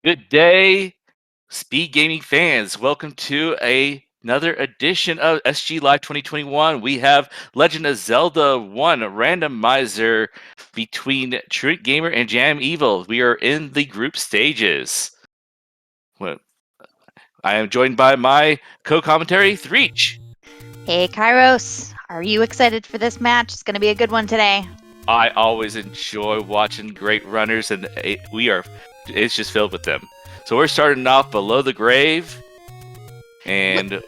Good day, Speed Gaming fans. Welcome to another edition of SG Live 2021. We have Legend of Zelda 1 Randomizer between TruantGamer and JamEvil. We are in the group stages. Well, I am joined by my co-commentary, Threech. Hey Kairos, are you excited for this match? It's going to be a good one today. I always enjoy watching great runners, and it's just filled with them. So we're starting off below the grave, and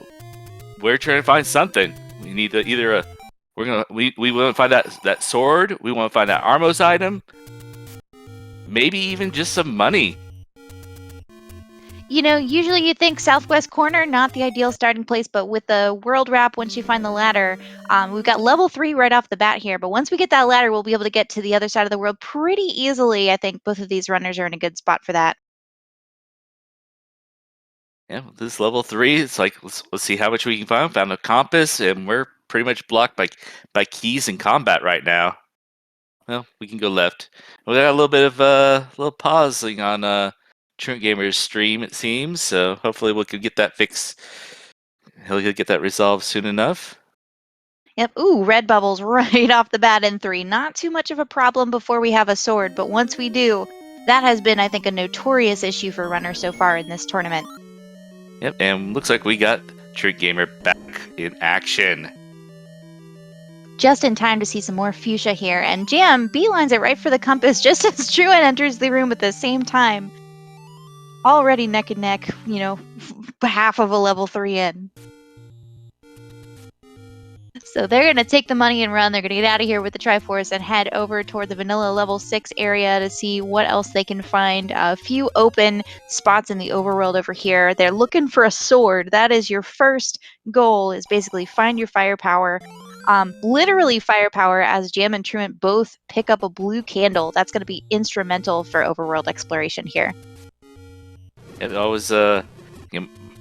we're trying to find something. We need to we want to find that sword. We want to find that Armos item. Maybe even just some money. You know, usually you think southwest corner, not the ideal starting place, but with the world wrap, once you find the ladder, we've got level 3 right off the bat here. But once we get that ladder, we'll be able to get to the other side of the world pretty easily. I think both of these runners are in a good spot for that. Yeah, this level 3. It's like let's see how much we can find. Found a compass, and we're pretty much blocked by keys in combat right now. Well, we can go left. We got a little bit of little pausing on TruantGamer's stream, it seems. So hopefully we can get that fixed. He'll get that resolved soon enough. Yep. Ooh, red bubbles right off the bat in 3. Not too much of a problem before we have a sword, but once we do, that has been, I think, a notorious issue for runners so far in this tournament. Yep, and looks like we got TruantGamer back in action. Just in time to see some more fuchsia here, and Jam beelines it right for the compass just as Truant enters the room at the same time. Already neck and neck, you know, half of a level 3 in. So they're going to take the money and run. They're going to get out of here with the Triforce and head over toward the vanilla level 6 area to see what else they can find. A few open spots in the overworld over here. They're looking for a sword. That is your first goal, is basically find your firepower. Literally firepower, as Jam and Truant both pick up a blue candle. That's going to be instrumental for overworld exploration here. It always,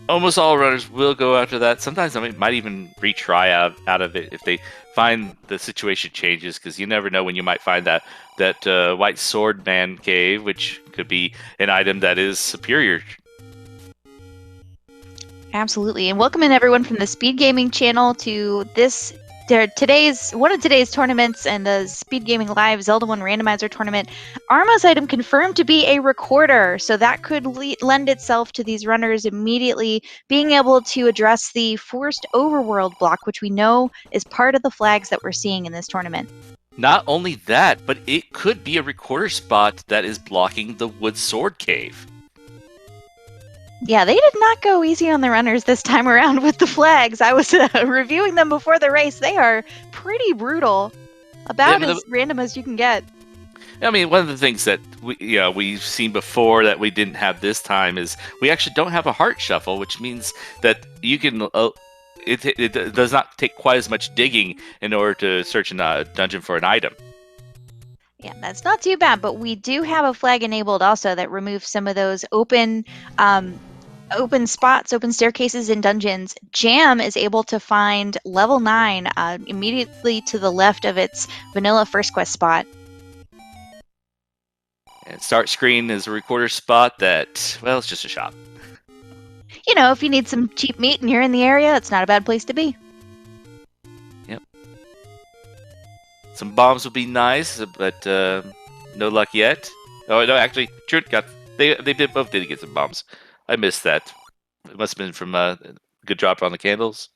almost all runners will go after that. Sometimes they might even retry out of it if they find the situation changes, because you never know when you might find that white sword man cave, which could be an item that is superior. Absolutely, and welcome in everyone from the Speed Gaming channel to this one of today's tournaments and the Speed Gaming Live Zelda 1 Randomizer tournament. Arma's item confirmed to be a recorder, so that could lend itself to these runners immediately being able to address the forced overworld block, which we know is part of the flags that we're seeing in this tournament. Not only that, but it could be a recorder spot that is blocking the wood sword cave. Yeah, they did not go easy on the runners this time around with the flags. I was reviewing them before the race. They are pretty brutal. About as random as you can get. I mean, one of the things that we've seen before that we didn't have this time is we actually don't have a heart shuffle, which means that you can. It does not take quite as much digging in order to search in a dungeon for an item. Yeah, that's not too bad, but we do have a flag enabled also that removes some of those open spots, open staircases in dungeons. Jam is able to find level 9 immediately to the left of its vanilla first quest spot. And start screen is a recorder spot that, well, it's just a shop. You know, if you need some cheap meat and you're in the area, it's not a bad place to be. Yep. Some bombs would be nice, but no luck yet. Oh no, actually, they both did get some bombs. I missed that. It must have been from a good drop on the candles.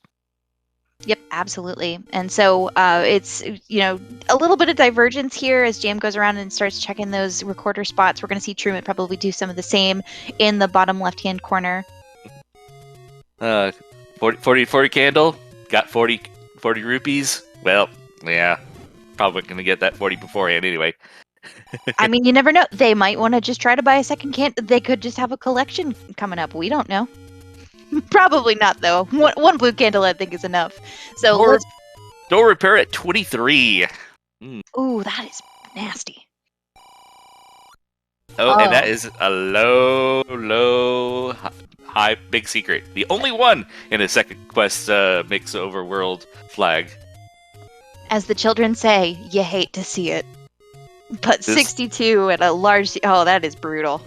Yep, absolutely. And so it's, you know, a little bit of divergence here as Jam goes around and starts checking those recorder spots. We're going to see Truant probably do some of the same in the bottom left-hand corner. 40 candle, got 40 rupees. Well, yeah, probably going to get that 40 beforehand anyway. I mean, you never know. They might want to just try to buy a second candle. They could just have a collection letting up. We don't know. Probably not, though. One blue candle, I think, is enough. So door repair at 23. Ooh, that is nasty. Oh, and that is a low, high, big secret. The only one in a second quest mix overworld flag. As the children say, you hate to see it. But 62 at a large... Oh, that is brutal.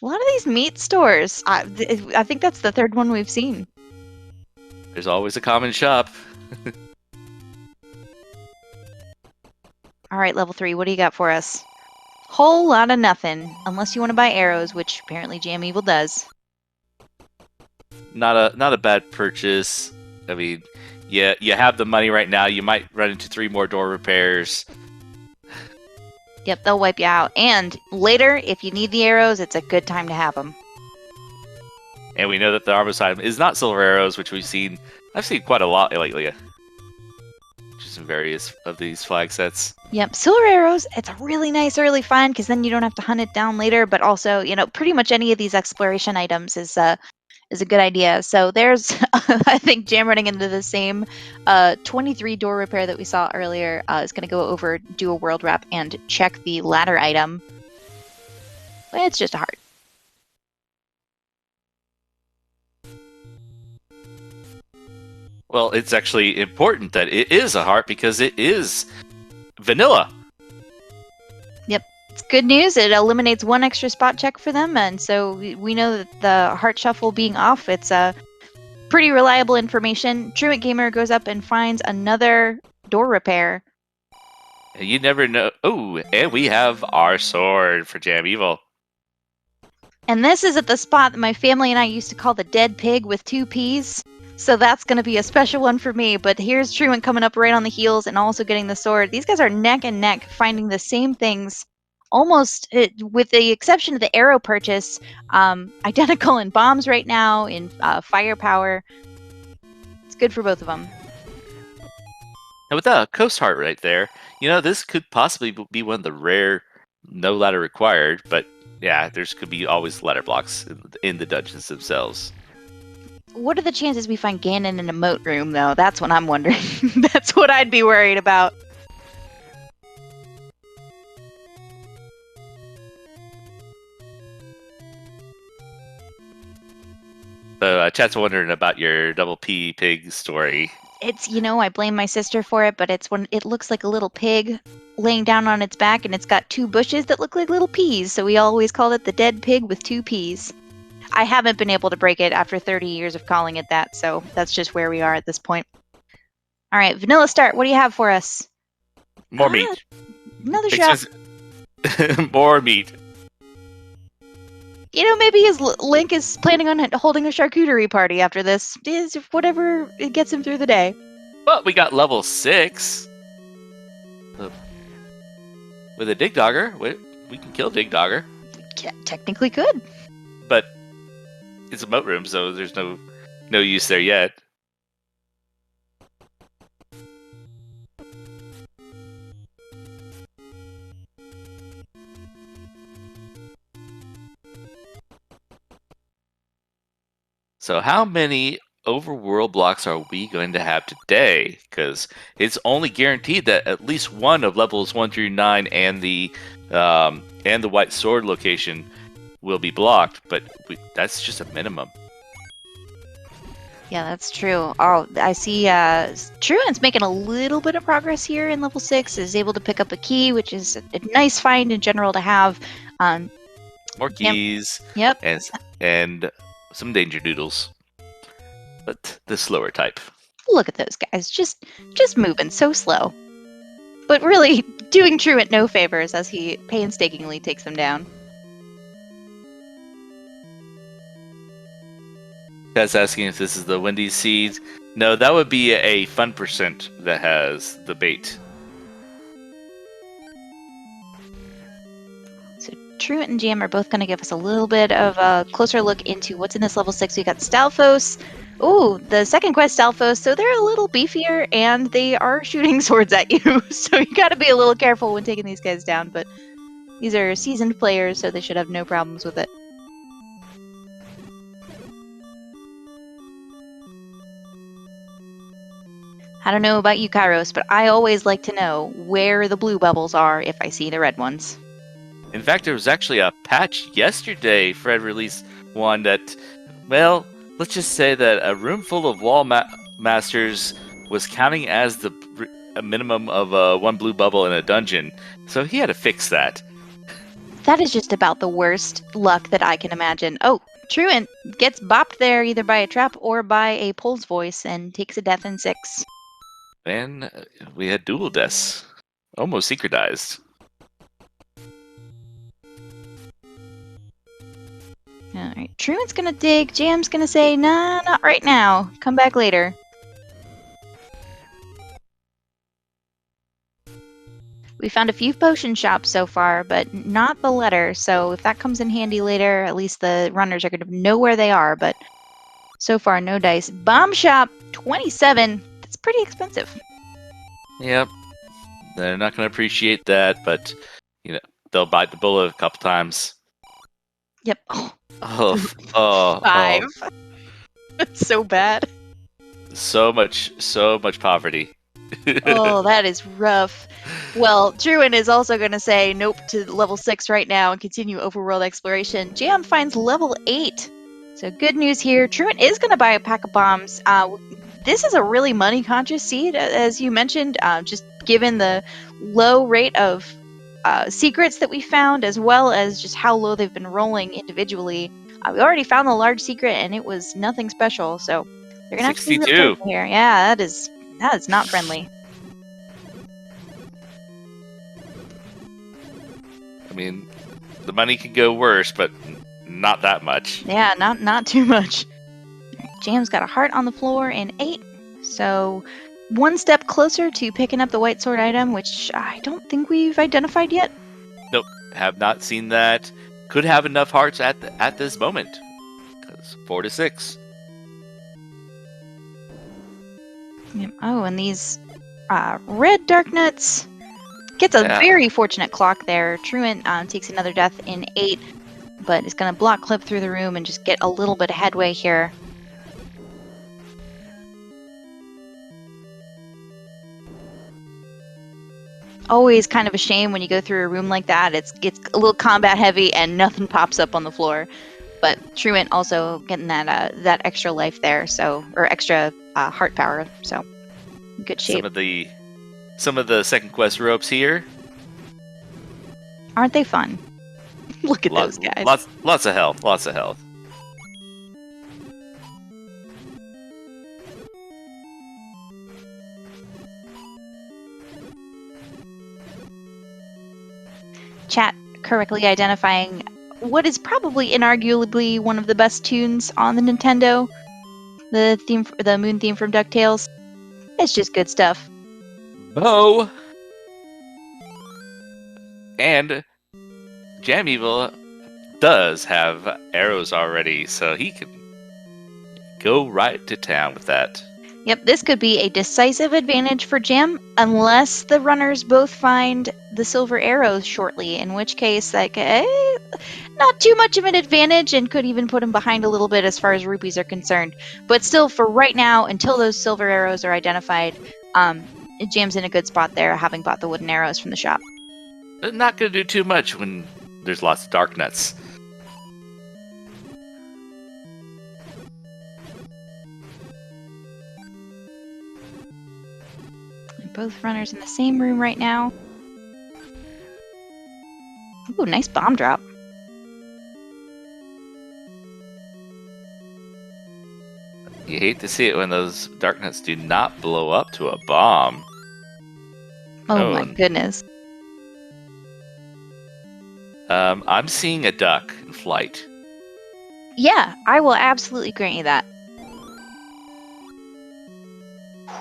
A lot of these meat stores. I think that's the third one we've seen. There's always a common shop. All right, level 3. What do you got for us? Whole lot of nothing, unless you want to buy arrows, which apparently JamEvil does. Not a bad purchase. I mean, yeah, you have the money right now. You might run into 3 more door repairs. Yep, they'll wipe you out. And later, if you need the arrows, it's a good time to have them. And we know that the harvest item is not silver arrows, which I've seen quite a lot lately. Just in various of these flag sets. Yep, silver arrows, it's a really nice early find because then you don't have to hunt it down later, but also, pretty much any of these exploration items is a good idea. So there's, I think Jam running into the same 23 door repair that we saw earlier is going to go over, do a world wrap, and check the ladder item. It's just a heart. Well, it's actually important that it is a heart because it is vanilla. Yep. It's good news. It eliminates one extra spot check for them, and so we know that the heart shuffle being off, it's pretty reliable information. TruantGamer goes up and finds another door repair. You never know. Oh, and we have our sword for JamEvil. And this is at the spot that my family and I used to call the dead pig with 2 P's. So that's going to be a special one for me. But here's Truant coming up right on the heels and also getting the sword. These guys are neck and neck, finding the same things, almost with the exception of the arrow purchase, identical in bombs right now, in firepower. It's good for both of them. And with that coast heart right there, this could possibly be one of the rare no ladder required, but yeah, could be always ladder blocks in the dungeons themselves. What are the chances we find Ganon in a moat room, though? That's what I'm wondering. That's what I'd be worried about. So chat's wondering about your double P pig story. It's, I blame my sister for it, but it's when it looks like a little pig laying down on its back, and it's got 2 bushes that look like little peas, so we always called it the dead pig with 2 peas. I haven't been able to break it after 30 years of calling it that, so that's just where we are at this point. All right, Vanilla Start, what do you have for us? More meat. Another shop. More meat. Maybe Link is planning on holding a charcuterie party after this. Is whatever it gets him through the day. Well, we got level 6. With a Dig Dogger. We can kill Dig Dogger. Yeah, technically could. But it's a moat room, so there's no use there yet. So how many overworld blocks are we going to have today? Because it's only guaranteed that at least one of levels 1 through 9 and the White Sword location will be blocked, but that's just a minimum. Yeah, that's true. Oh, I see Truant's making a little bit of progress here in level 6, is able to pick up a key, which is a nice find in general to have. More keys. Yep. And some danger doodles. But the slower type. Look at those guys, just moving so slow. But really doing Truant no favors as he painstakingly takes them down. That's asking if this is the Windy Seed. No, that would be a fun percent that has the bait. So Truant and Jam are both going to give us a little bit of a closer look into what's in this level 6. We got Stalfos. Ooh, the second quest Stalfos. So they're a little beefier and they are shooting swords at you. So you got to be a little careful when taking these guys down. But these are seasoned players, so they should have no problems with it. I don't know about you, Kairos, but I always like to know where the blue bubbles are if I see the red ones. In fact, there was actually a patch yesterday. Fred released one that, well, let's just say that a room full of wall masters was counting as a minimum of 1 blue bubble in a dungeon. So he had to fix that. That is just about the worst luck that I can imagine. Oh, Truant gets bopped there either by a trap or by a Pole's voice and takes a death in 6. And we had dual deaths. Almost synchronized. Alright, Truant's gonna dig. Jam's gonna say, nah, not right now. Come back later. We found a few potion shops so far, but not the letter, so if that comes in handy later, at least the runners are gonna know where they are, but so far, no dice. Bomb shop, 27. That's pretty expensive. Yep. They're not going to appreciate that, but they'll bite the bullet a couple times. Yep. Oh, 5. That's so bad. So much poverty. Oh, that is rough. Well, Truant is also going to say nope to level 6 right now and continue overworld exploration. Jam finds level 8. So good news here. Truant is going to buy a pack of bombs. This is a really money-conscious seed, as you mentioned, just given the low rate of secrets that we found, as well as just how low they've been rolling individually. We already found the large secret, and it was nothing special, so they're going to have to be real 62. careful here. Yeah, that is not friendly. I mean, the money can go worse, but not that much. Yeah, not too much. Jam's got a heart on the floor in 8, so one step closer to picking up the white sword item, which I don't think we've identified yet. Nope, have not seen that. Could have enough hearts at this moment. 4 to 6. Yep. Oh, and these red dark nuts gets a very fortunate clock there. Truant takes another death in 8, but is going to block clip through the room and just get a little bit of headway here. Always kind of a shame when you go through a room like that. It's a little combat heavy and nothing pops up on the floor. But Truant also getting that extra life there, or extra heart power. So good shape. Some of the second quest ropes here. Aren't they fun? Look at those guys. Lots of health. Lots of health. Chat correctly identifying what is probably inarguably one of the best tunes on the Nintendo. The moon theme from DuckTales. It's just good stuff. Bow. And JamEvil does have arrows already, so he can go right to town with that. Yep, this could be a decisive advantage for Jam, unless the runners both find the silver arrows shortly, in which case, not too much of an advantage, and could even put him behind a little bit as far as rupees are concerned. But still, for right now, until those silver arrows are identified, Jam's in a good spot there, having bought the wooden arrows from the shop. Not going to do too much when there's lots of dark nuts. Both runners in the same room right now. Ooh, nice bomb drop. You hate to see it when those dark nuts do not blow up to a bomb. Oh my goodness. I'm seeing a duck in flight. Yeah, I will absolutely grant you that.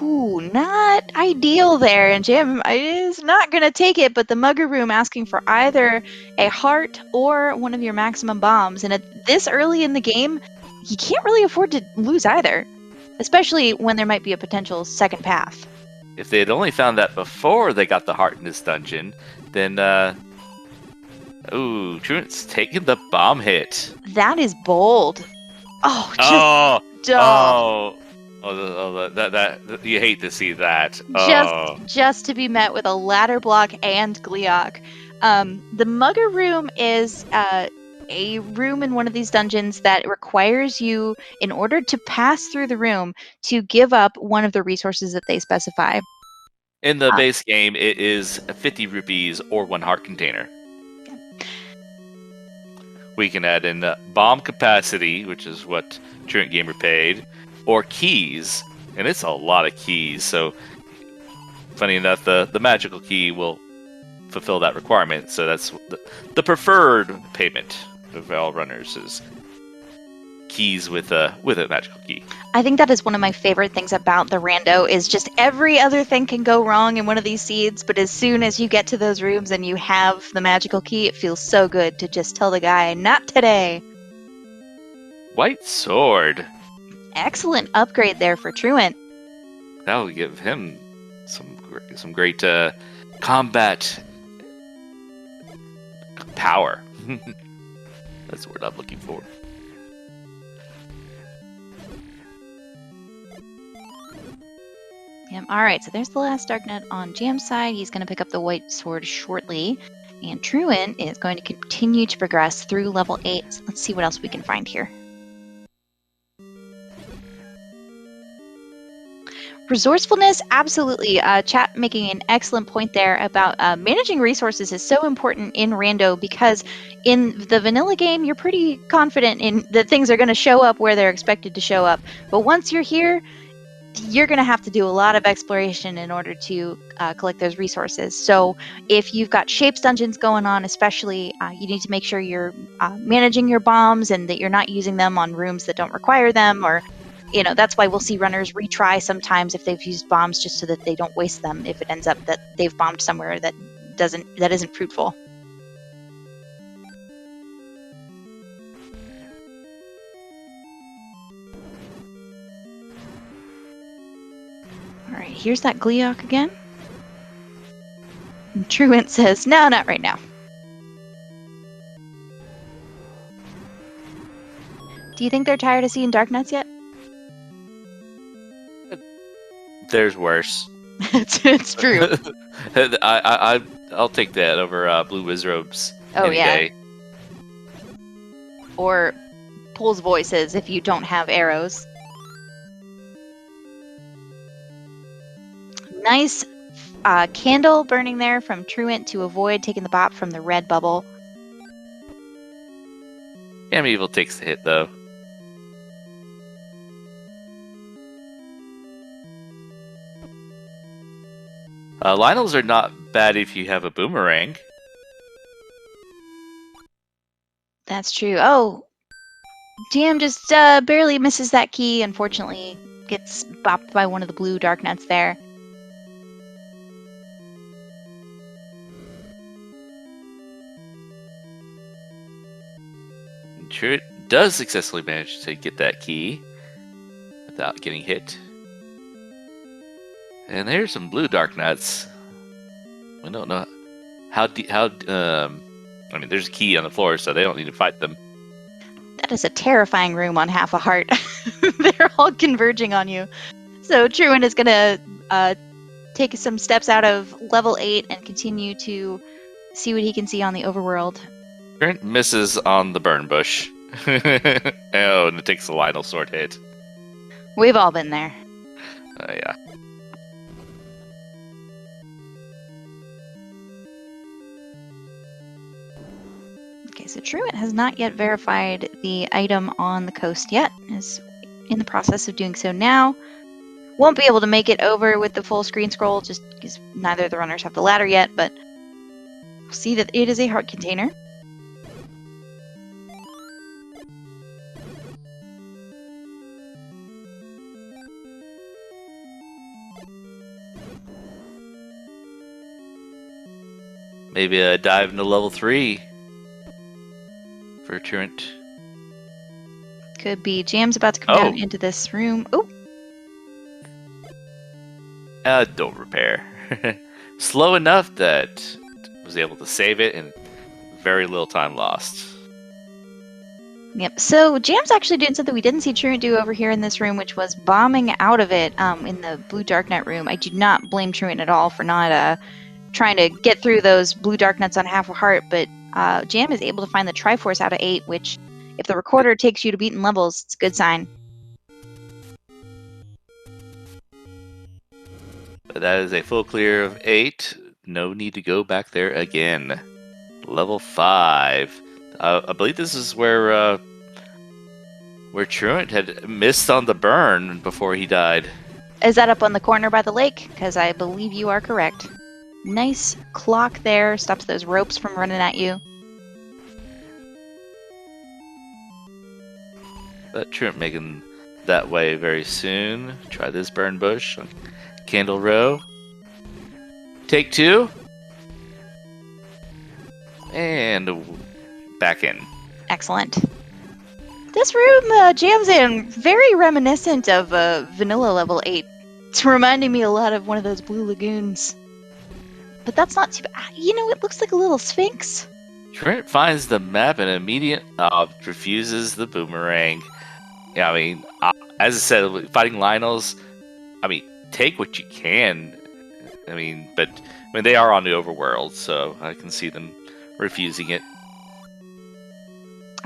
Ooh, not ideal there, and Jam is not going to take it, but the Mugger Room asking for either a heart or one of your maximum bombs, and at this early in the game, you can't really afford to lose either, especially when there might be a potential second path. If they had only found that before they got the heart in this dungeon, then, ooh, Truant's taking the bomb hit. That is bold. That you hate to see that. Just to be met with a ladder block and Gleeok. The Mugger Room is a room in one of these dungeons that requires you, in order to pass through the room, to give up one of the resources that they specify. In the base game, it is 50 rupees or 1 heart container. We can add in bomb capacity, which is what TruantGamer paid, or keys, and it's a lot of keys. So, funny enough, the magical key will fulfill that requirement. So that's the preferred payment of all runners is keys with a magical key. I think that is one of my favorite things about the rando is just every other thing can go wrong in one of these seeds, but as soon as you get to those rooms and you have the magical key, it feels so good to just tell the guy, not today. White sword. Excellent upgrade there for Truant. That'll give him some great combat power. That's the word I'm looking for. Yep. All right, so there's the last Darknet on Jam's side. He's going to pick up the white sword shortly. And Truant is going to continue to progress through level 8. So let's see what else we can find here. Resourcefulness, absolutely. Chat making an excellent point there about managing resources is so important in rando because in the vanilla game, you're pretty confident in that things are going to show up where they're expected to show up. But once you're here, you're going to have to do a lot of exploration in order to collect those resources. So if you've got shapes dungeons going on, especially, you need to make sure you're managing your bombs and that you're not using them on rooms that don't require them, or that's why we'll see runners retry sometimes if they've used bombs just so that they don't waste them if it ends up that they've bombed somewhere that isn't fruitful. All right, here's that Gleeok again. And Truant says, no, not right now. Do you think they're tired of seeing Darknuts yet? There's worse. It's true. I'll take that over blue wizrobes any yeah. day. Or Pool's voices if you don't have arrows. Nice candle burning there from Truant to avoid taking the bop from the red bubble. JamEvil takes the hit though. Lionels are not bad if you have a boomerang. That's true. Oh, Jam just barely misses that key. Unfortunately, gets bopped by one of the blue Darknuts there. Truant does successfully manage to get that key without getting hit. And there's some blue Darknuts. We don't know how I mean, there's a key on the floor, so they don't need to fight them. That is a terrifying room on half a heart. They're all converging on you. So Truant is going to take some steps out of level 8 and continue to see what he can see on the overworld. Truant misses on the burn bush. Oh, and it takes the Lionel sword hit. We've all been there. Yeah. Okay, so Truant has not yet verified the item on the coast yet. Is in the process of doing so now. Won't be able to make it over with the full screen scroll just because neither of the runners have the ladder yet, but we'll see that it is a heart container. Maybe a dive into level 3 for Truant. Could be. Jam's about to come down into this room. Oh! Don't repair. Slow enough that was able to save it and very little time lost. Yep, so Jam's actually doing something we didn't see Truant do over here in this room, which was bombing out of it in the blue Darknet room. I do not blame Truant at all for not trying to get through those blue Darknuts on half a heart, but Jam is able to find the Triforce out of 8, which, if the recorder takes you to beaten levels, it's a good sign. But that is a full clear of 8. No need to go back there again. Level 5. I believe this is where Truant had missed on the burn before he died. Is that up on the corner by the lake? Because I believe you are correct. Nice clock there. Stops those ropes from running at you. But Truant making that way very soon. Try this burn bush on Candle Row. Take 2. And back in. Excellent. This room jams in, very reminiscent of Vanilla Level 8. It's reminding me a lot of one of those Blue Lagoons. But that's not too bad. You know, it looks like a little sphinx. Trent finds the map and immediate refuses the boomerang. Yeah, I mean, as I said, fighting Lionels, I mean, take what you can. I mean, they are on the Overworld, so I can see them refusing it.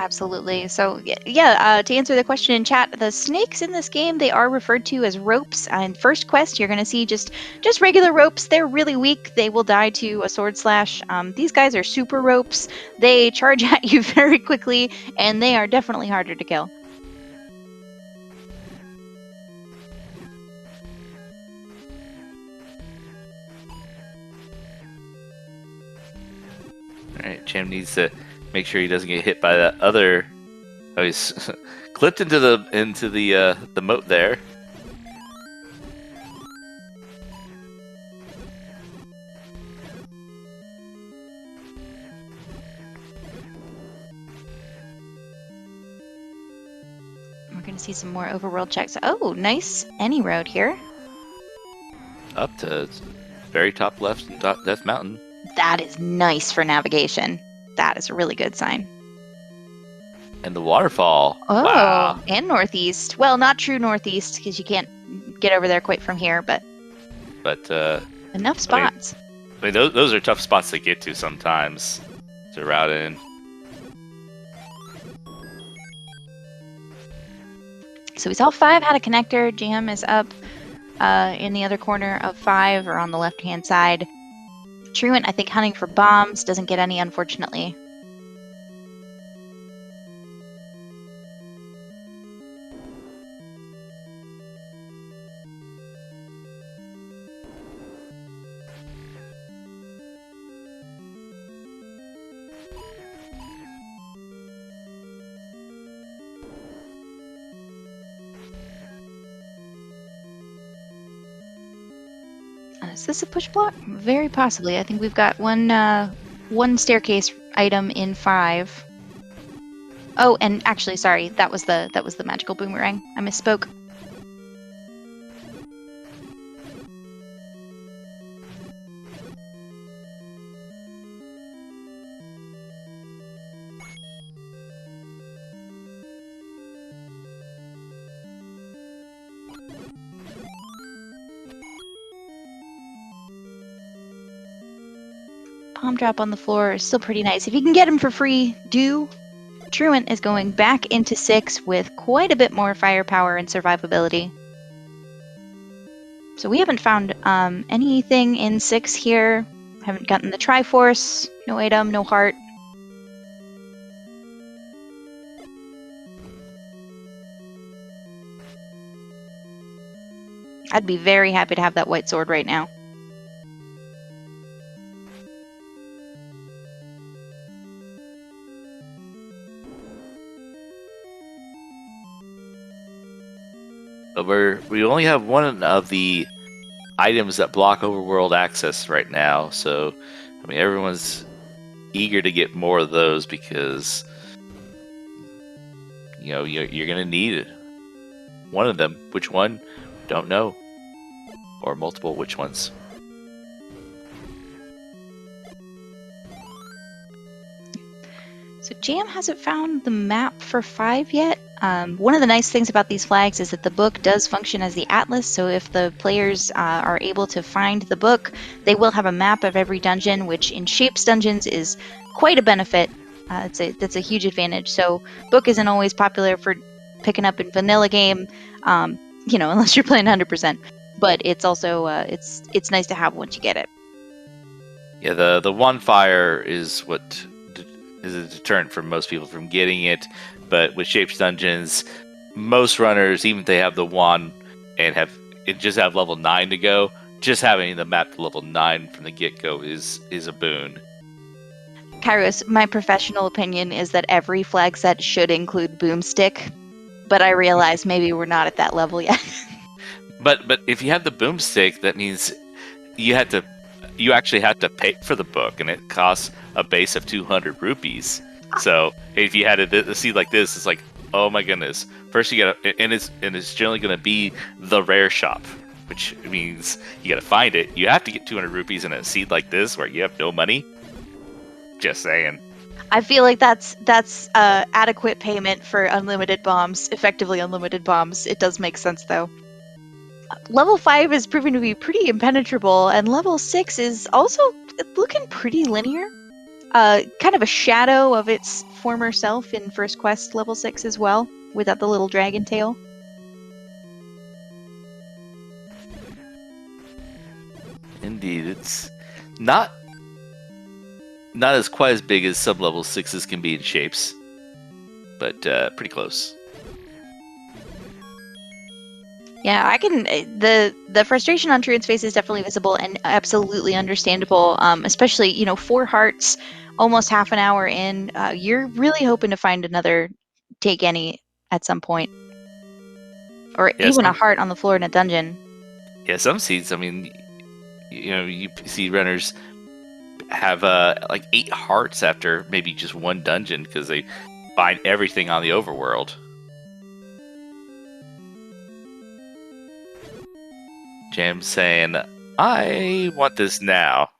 Absolutely. So, yeah, to answer the question in chat, the snakes in this game, they are referred to as ropes. In first quest, you're going to see just regular ropes. They're really weak. They will die to a sword slash. These guys are super ropes. They charge at you very quickly, and they are definitely harder to kill. Alright, Jam needs to make sure he doesn't get hit by that other. Oh, he's clipped into the moat there. We're going to see some more overworld checks. Oh, nice. Any road here. Up to very top left in Death Mountain. That is nice for navigation. That is a really good sign. And the waterfall. Oh, wow. And northeast. Well, not true northeast, because you can't get over there quite from here, but enough spots. I mean those are tough spots to get to sometimes to route in. So we saw 5 had a connector. Jam is up in the other corner of 5, or on the left-hand side. Truant, I think, hunting for bombs. Doesn't get any, unfortunately. Is this a push block? Very possibly. I think we've got one staircase item in 5. Oh, and actually, sorry, that was the magical boomerang. I misspoke. Bomb drop on the floor is still pretty nice. If you can get him for free, do. Truant is going back into 6 with quite a bit more firepower and survivability. So we haven't found anything in 6 here. Haven't gotten the Triforce. No item, no heart. I'd be very happy to have that white sword right now. We only have one of the items that block overworld access right now, so I mean everyone's eager to get more of those because you know you're gonna need one of them. Which one? Don't know. Or multiple which ones. So Jam hasn't found the map for 5 yet. One of the nice things about these flags is that the book does function as the atlas, so if the players are able to find the book, they will have a map of every dungeon, which in Shapes dungeons is quite a benefit. That's a huge advantage. So book isn't always popular for picking up in vanilla game, unless you're playing 100%. But it's also it's nice to have once you get it. Yeah, the one fire is what is a deterrent for most people from getting it. But with Shapes Dungeons, most runners, even if they have the wand and just have level 9 to go, just having the map to level 9 from the get-go is a boon. Kairos, my professional opinion is that every flag set should include Boomstick, but I realize maybe we're not at that level yet. But if you have the Boomstick, that means you actually have to pay for the book, and it costs a base of 200 rupees. So if you had a seed like this, it's like, oh my goodness. First you gotta, and it's generally gonna be the rare shop, which means you gotta find it. You have to get 200 rupees in a seed like this where you have no money. Just saying. I feel like that's adequate payment for unlimited bombs, effectively unlimited bombs. It does make sense though. Level 5 is proving to be pretty impenetrable, and level 6 is also looking pretty linear. Kind of a shadow of its former self in First Quest level 6 as well, without the little dragon tail. Indeed, it's not as quite as big as some level 6s can be in Shapes, but pretty close. Yeah, I can. The frustration on Truant's face is definitely visible and absolutely understandable. Especially 4 hearts, almost half an hour in. You're really hoping to find another take any at some point, or even a heart on the floor in a dungeon. Yeah, some seeds. I mean, you see runners have like 8 hearts after maybe just one dungeon because they find everything on the overworld. Jam saying, I want this now.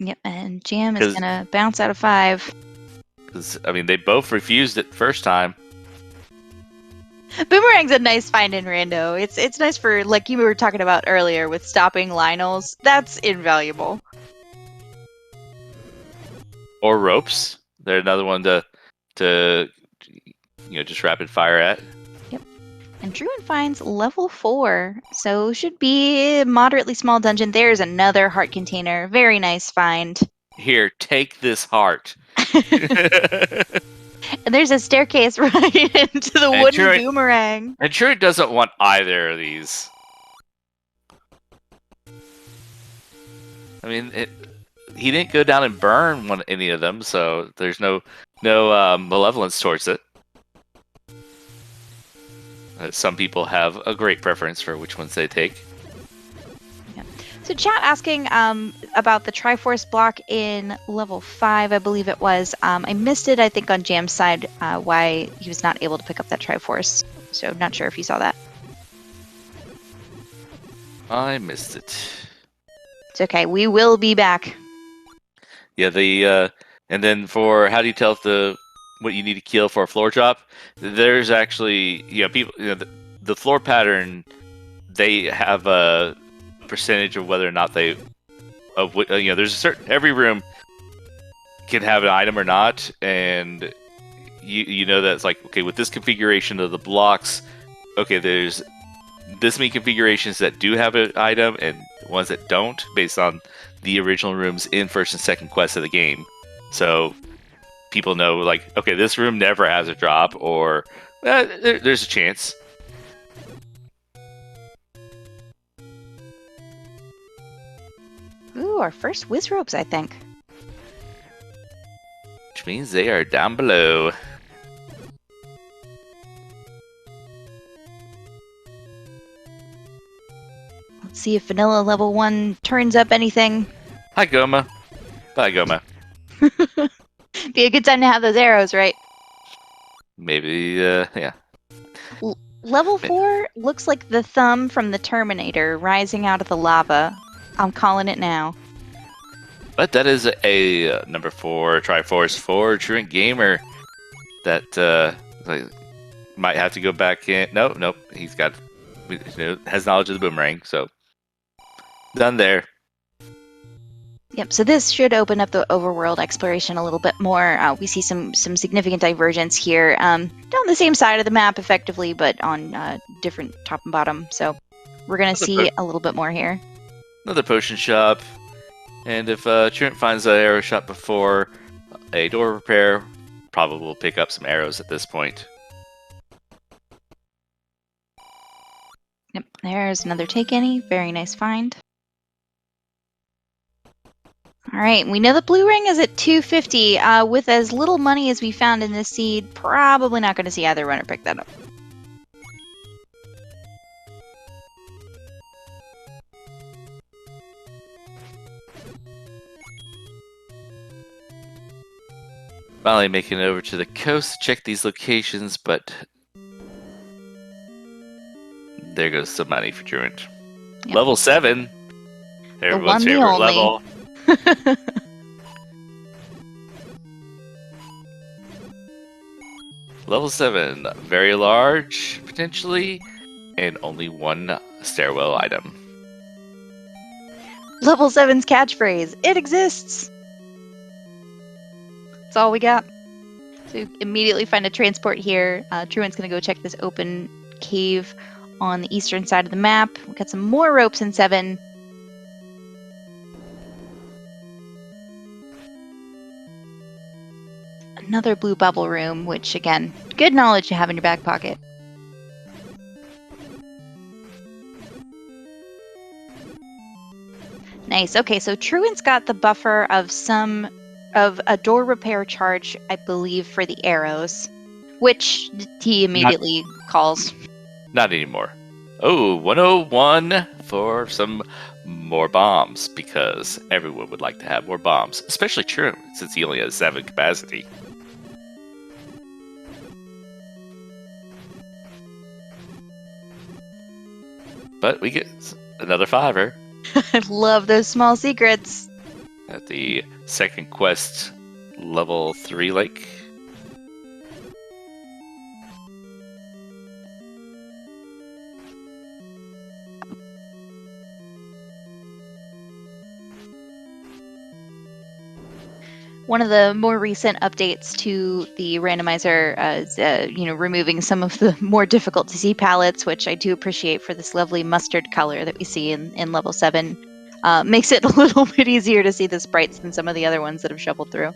Yep, and Jam is gonna bounce out of 5. Because, I mean, they both refused it first time. Boomerang's a nice find in rando. It's nice for, like you were talking about earlier, with stopping Lionels. That's invaluable. Or ropes. They're another one to just rapid fire at. Yep. And Truant finds level 4, so should be a moderately small dungeon. There's another heart container. Very nice find. Here, take this heart. And there's a staircase right into the wooden boomerang. And Truant doesn't want either of these. I mean, he didn't go down and burn any of them, so there's no malevolence towards it. Some people have a great preference for which ones they take. Yeah. So chat asking about the Triforce block in level 5, I believe it was. I missed it, I think, on Jam's side, why he was not able to pick up that Triforce. So not sure if you saw that. I missed it. It's okay. We will be back. Yeah, and then for how do you tell if what you need to kill for a floor drop? There's actually people the floor pattern, they have a percentage of whether or not there's a certain, every room can have an item or not, and you know that it's like, okay, with this configuration of the blocks, okay, there's this many configurations that do have an item and ones that don't, based on the original rooms in first and second quest of the game. So people know, like, okay, this room never has a drop, or there's a chance. Ooh, our first whiz ropes, I think. Which means they are down below. Let's see if vanilla level 1 turns up anything. Hi, Goma. Bye, Goma. Be a good time to have those arrows, right? Maybe, yeah. Level 4 looks like the thumb from the Terminator rising out of the lava. I'm calling it now. But that is a number 4 Triforce for TruantGamer that might have to go back in. Nope. He's got has knowledge of the boomerang, so done there. Yep, so this should open up the overworld exploration a little bit more. We see some significant divergence here. On the same side of the map, effectively, but on different top and bottom. So we're going to see a little bit more here. Another potion shop. And if Truant finds an arrow shot before a door repair, probably will pick up some arrows at this point. Yep, there's another take any. Very nice find. All right, we know the blue ring is at 250. With as little money as we found in this seed, probably not going to see either runner pick that up. Finally making it over to the coast to check these locations, but there goes some money for Truant. Yep. Level 7. Everyone's favorite level. Level 7, very large, potentially, and only one stairwell item. Level 7's catchphrase, it exists! That's all we got. So immediately find a transport here. Truant's going to go check this open cave on the eastern side of the map. We'll get some more ropes in 7. Another blue bubble room, which, again, good knowledge to have in your back pocket. Nice. Okay, so Truant's got the buffer of a door repair charge, I believe, for the arrows, which he immediately calls. Not anymore. Oh, 101 for some more bombs, because everyone would like to have more bombs, especially Truant, since he only has 7 capacity. But we get another 5er. I love those small secrets. At the second quest, level 3 lake. One of the more recent updates to the randomizer is, removing some of the more difficult to see palettes, which I do appreciate for this lovely mustard color that we see in level 7. Makes it a little bit easier to see the sprites than some of the other ones that have shoveled through.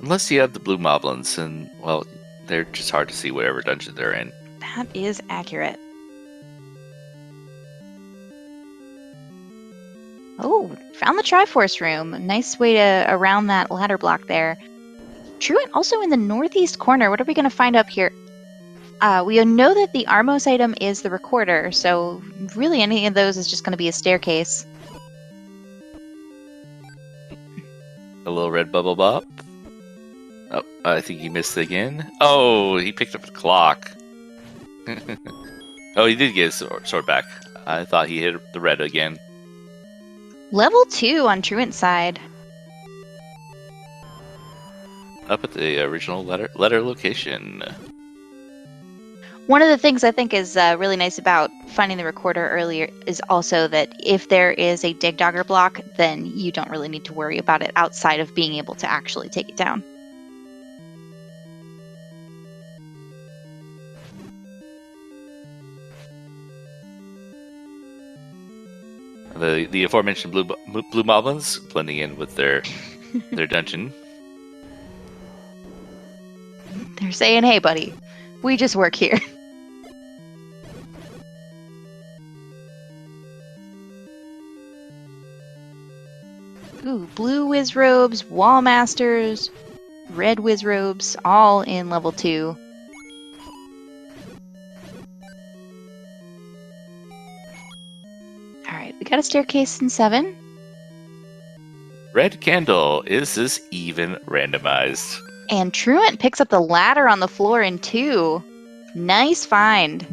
Unless you have the blue moblins, and, well, they're just hard to see whatever dungeon they're in. That is accurate. Oh, found the Triforce room. A nice way to around that ladder block there. Truant also in the northeast corner. What are we going to find up here? We know that the Armos item is the recorder, so really any of those is just going to be a staircase. A little red bubble bop. Oh, I think he missed again. Oh, he picked up the clock. Oh, he did get his sword back. I thought he hit the red again. Level 2 on Truant's side. Up at the original letter location. One of the things I think is really nice about finding the recorder earlier is also that if there is a dig dogger block, then you don't really need to worry about it outside of being able to actually take it down. The aforementioned blue moblins blending in with their dungeon. They're saying, "Hey, buddy, we just work here." Ooh, blue whiz robes, wall masters, red whiz robes, all in level 2. Alright, we got a staircase in 7. Red candle. Is this even randomized? And Truant picks up the ladder on the floor in 2. Nice find.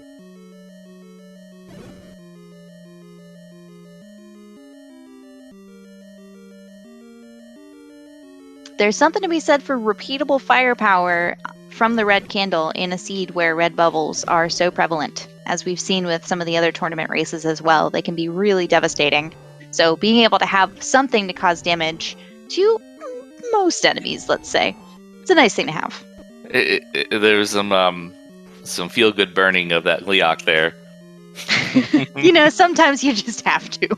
There's something to be said for repeatable firepower from the red candle in a seed where red bubbles are so prevalent. As we've seen with some of the other tournament races as well, they can be really devastating. So being able to have something to cause damage to most enemies, let's say, it's a nice thing to have. There's some feel-good burning of that Leok there. Sometimes you just have to.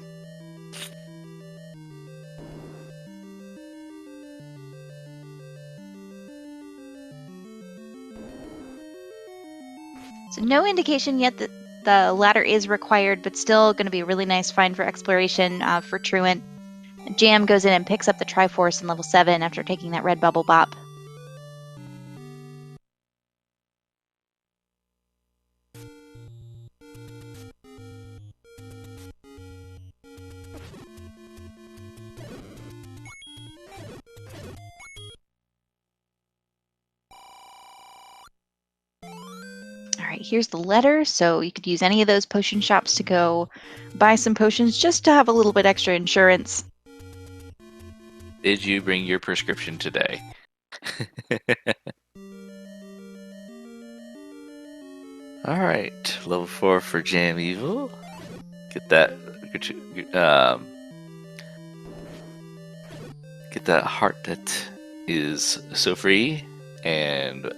So no indication yet that the ladder is required, but still going to be a really nice find for exploration for Truant. Jam goes in and picks up the Triforce in level 7 after taking that red bubble bop. All right, here's the letter. So you could use any of those potion shops to go buy some potions just to have a little bit extra insurance. Did you bring your prescription today? All right, level 4 for JamEvil. Get that. Get that heart that is so free, and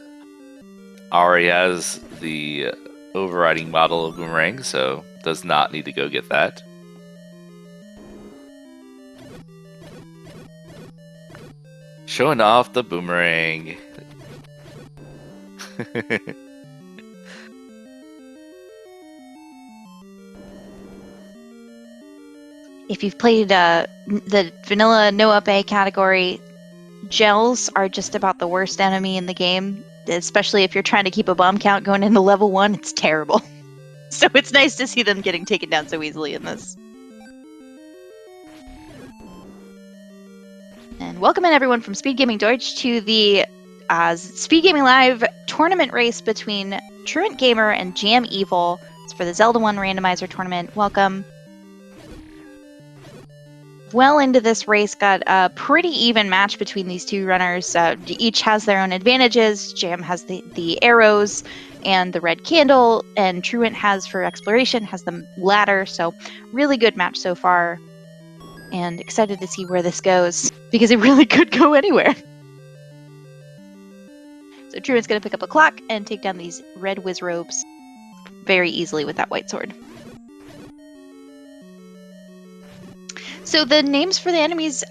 already has the overriding model of Boomerang, so does not need to go get that. Showing off the Boomerang. If you've played the vanilla no-up A category, gels are just about the worst enemy in the game, especially if you're trying to keep a bomb count going into level 1. It's terrible. So it's nice to see them getting taken down so easily in this. And welcome in everyone from SpeedGaming Deutsch to the SpeedGaming Live tournament race between TruantGamer and JamEvil. It's for the Zelda 1 Randomizer tournament. Welcome. Well into this race, got a pretty even match between these two runners. Each has their own advantages. Jam has the arrows and the red candle, and Truant has for exploration, has the ladder. So really good match so far. And excited to see where this goes, because it really could go anywhere. So Truant's going to pick up a clock and take down these red whiz robes very easily with that white sword. So the names for the enemies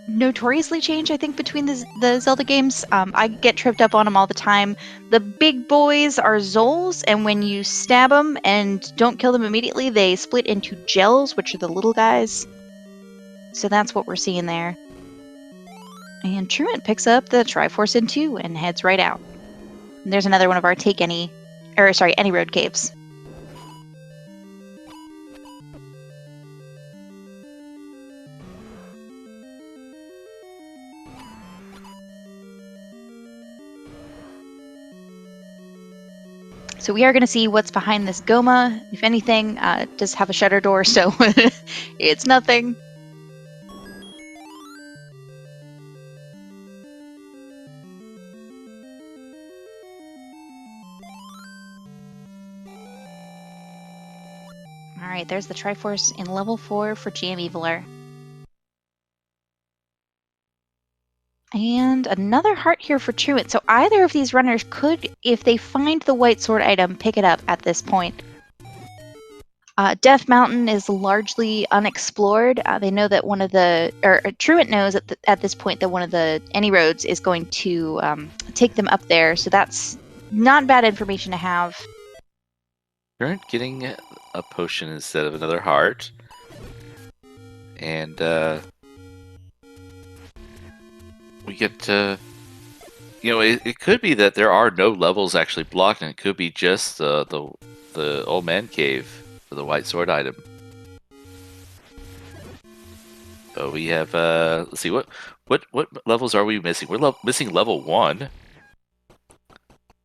notoriously change, I think, between the Zelda games. I get tripped up on them all the time. The big boys are Zols, and when you stab them and don't kill them immediately, they split into gels, which are the little guys. So that's what we're seeing there. And Truant picks up the Triforce in 2 and heads right out. And there's another one of our any road caves. So we are going to see what's behind this Goma. If anything, it does have a shutter door, so it's nothing. All right, there's the Triforce in level 4 for JamEviler. And another heart here for Truant. So either of these runners could, if they find the white sword item, pick it up at this point. Death Mountain is largely unexplored. They know that Truant knows at this point that one of the any roads is going to take them up there. So that's not bad information to have. Truant getting a potion instead of another heart. And we get it could be that there are no levels actually blocked, and it could be just the old man cave for the white sword item. So we have let's see, what levels are we missing? We're missing level 1.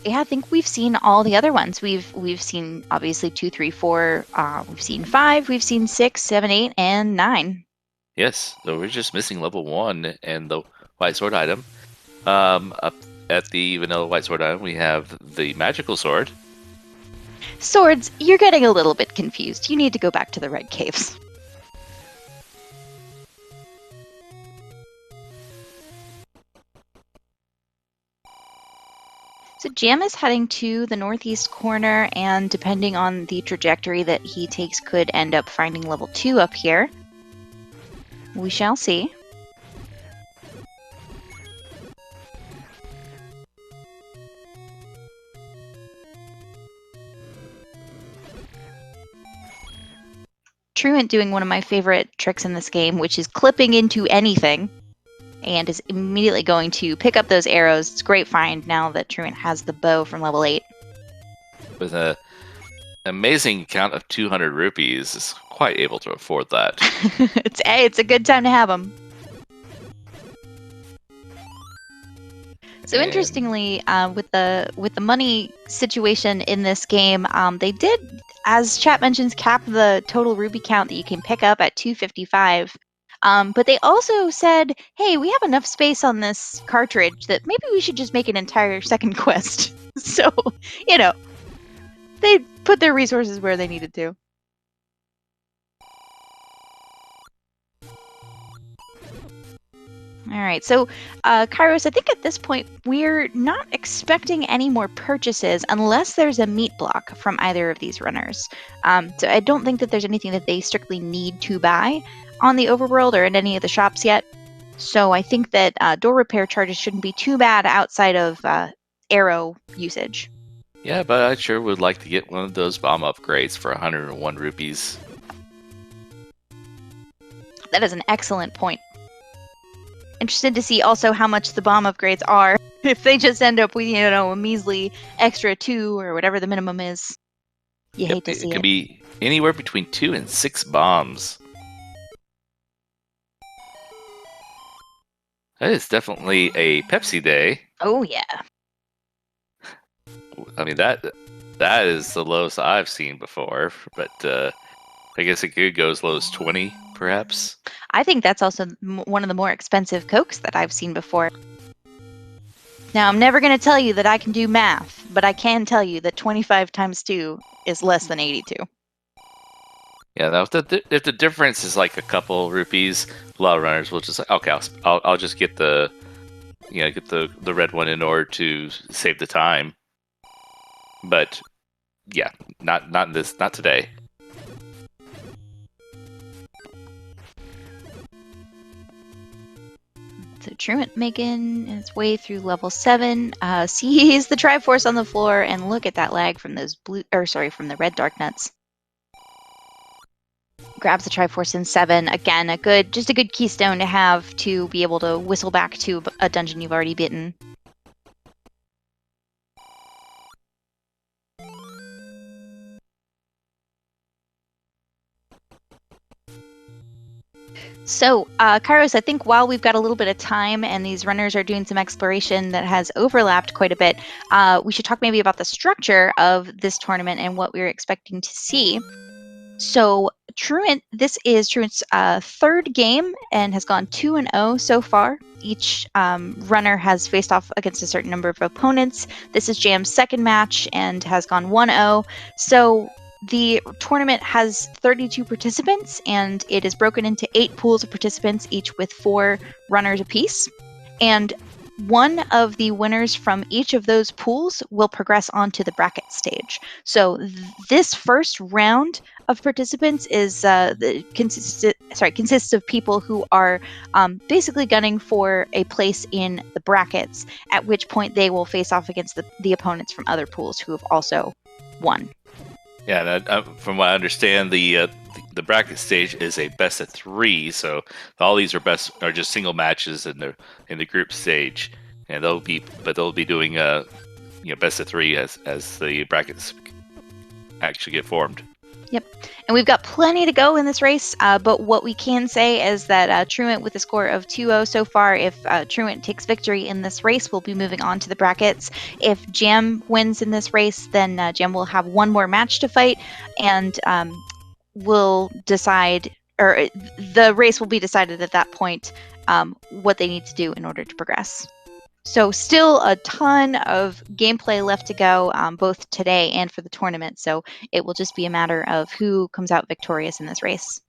Yeah, I think we've seen all the other ones. We've seen obviously 2, 3, 4. We've seen 5. We've seen 6, 7, 8, and 9. Yes, so we're just missing level 1 and the white sword item. Up at the vanilla white sword item, we have the magical sword. Swords, you're getting a little bit confused. You need to go back to the red caves. So Jam is heading to the northeast corner, and depending on the trajectory that he takes, could end up finding level 2 up here. We shall see. Truant doing one of my favorite tricks in this game, which is clipping into anything, and is immediately going to pick up those arrows. It's a great find now that Truant has the bow from level 8. With an amazing count of 200 rupees, is quite able to afford that. It's a good time to have them. So interestingly, with the money situation in this game, they did, as chat mentions, cap the total rupee count that you can pick up at 255. But they also said, hey, we have enough space on this cartridge that maybe we should just make an entire second quest. So, they put their resources where they needed to. All right, so Kairos, I think at this point we're not expecting any more purchases unless there's a meat block from either of these runners. So I don't think that there's anything that they strictly need to buy on the overworld or in any of the shops yet. So I think that door repair charges shouldn't be too bad outside of arrow usage. Yeah, but I sure would like to get one of those bomb upgrades for 101 rupees. That is an excellent point. Interested to see also how much the bomb upgrades are. If they just end up with, a measly extra 2 or whatever the minimum is. You hate to see it. It can be anywhere between 2 and 6 bombs. That is definitely a Pepsi day. Oh, yeah. I mean, that is the lowest I've seen before, but I guess it could go as low as 20, perhaps. I think that's also one of the more expensive Cokes that I've seen before. Now, I'm never going to tell you that I can do math, but I can tell you that 25 times 2 is less than 82. Yeah, now if the difference is like a couple rupees, a lot of runners will just okay, I'll just get the the red one in order to save the time. But yeah, not today. So Truant making his way through level 7, sees the Triforce on the floor, and look at that lag from those from the red dark nuts. Grabs the Triforce in 7. Again, just a good keystone to have to be able to whistle back to a dungeon you've already beaten. So, Kairos, I think while we've got a little bit of time and these runners are doing some exploration that has overlapped quite a bit, we should talk maybe about the structure of this tournament and what we're expecting to see. So, Truant, this is Truant's third game and has gone 2-0 so far. Each runner has faced off against a certain number of opponents. This is Jam's second match and has gone 1-0. So, the tournament has 32 participants, and it is broken into 8 pools of participants, each with 4 runners apiece. And one of the winners from each of those pools will progress on to the bracket stage. So this first round of participants is consists of people who are basically gunning for a place in the brackets, at which point they will face off against the opponents from other pools who have also won. Yeah, and from what I understand, the bracket stage is a best of 3, so all these are just single matches in the group stage, and they'll be doing best of 3 as the brackets actually get formed. Yep, and we've got plenty to go in this race, but what we can say is that Truant, with a score of 2-0 so far, if Truant takes victory in this race, we'll be moving on to the brackets. If Jam wins in this race, then Jam will have one more match to fight, and will decide, or the race will be decided at that point, what they need to do in order to progress. So still a ton of gameplay left to go, both today and for the tournament. So it will just be a matter of who comes out victorious in this race.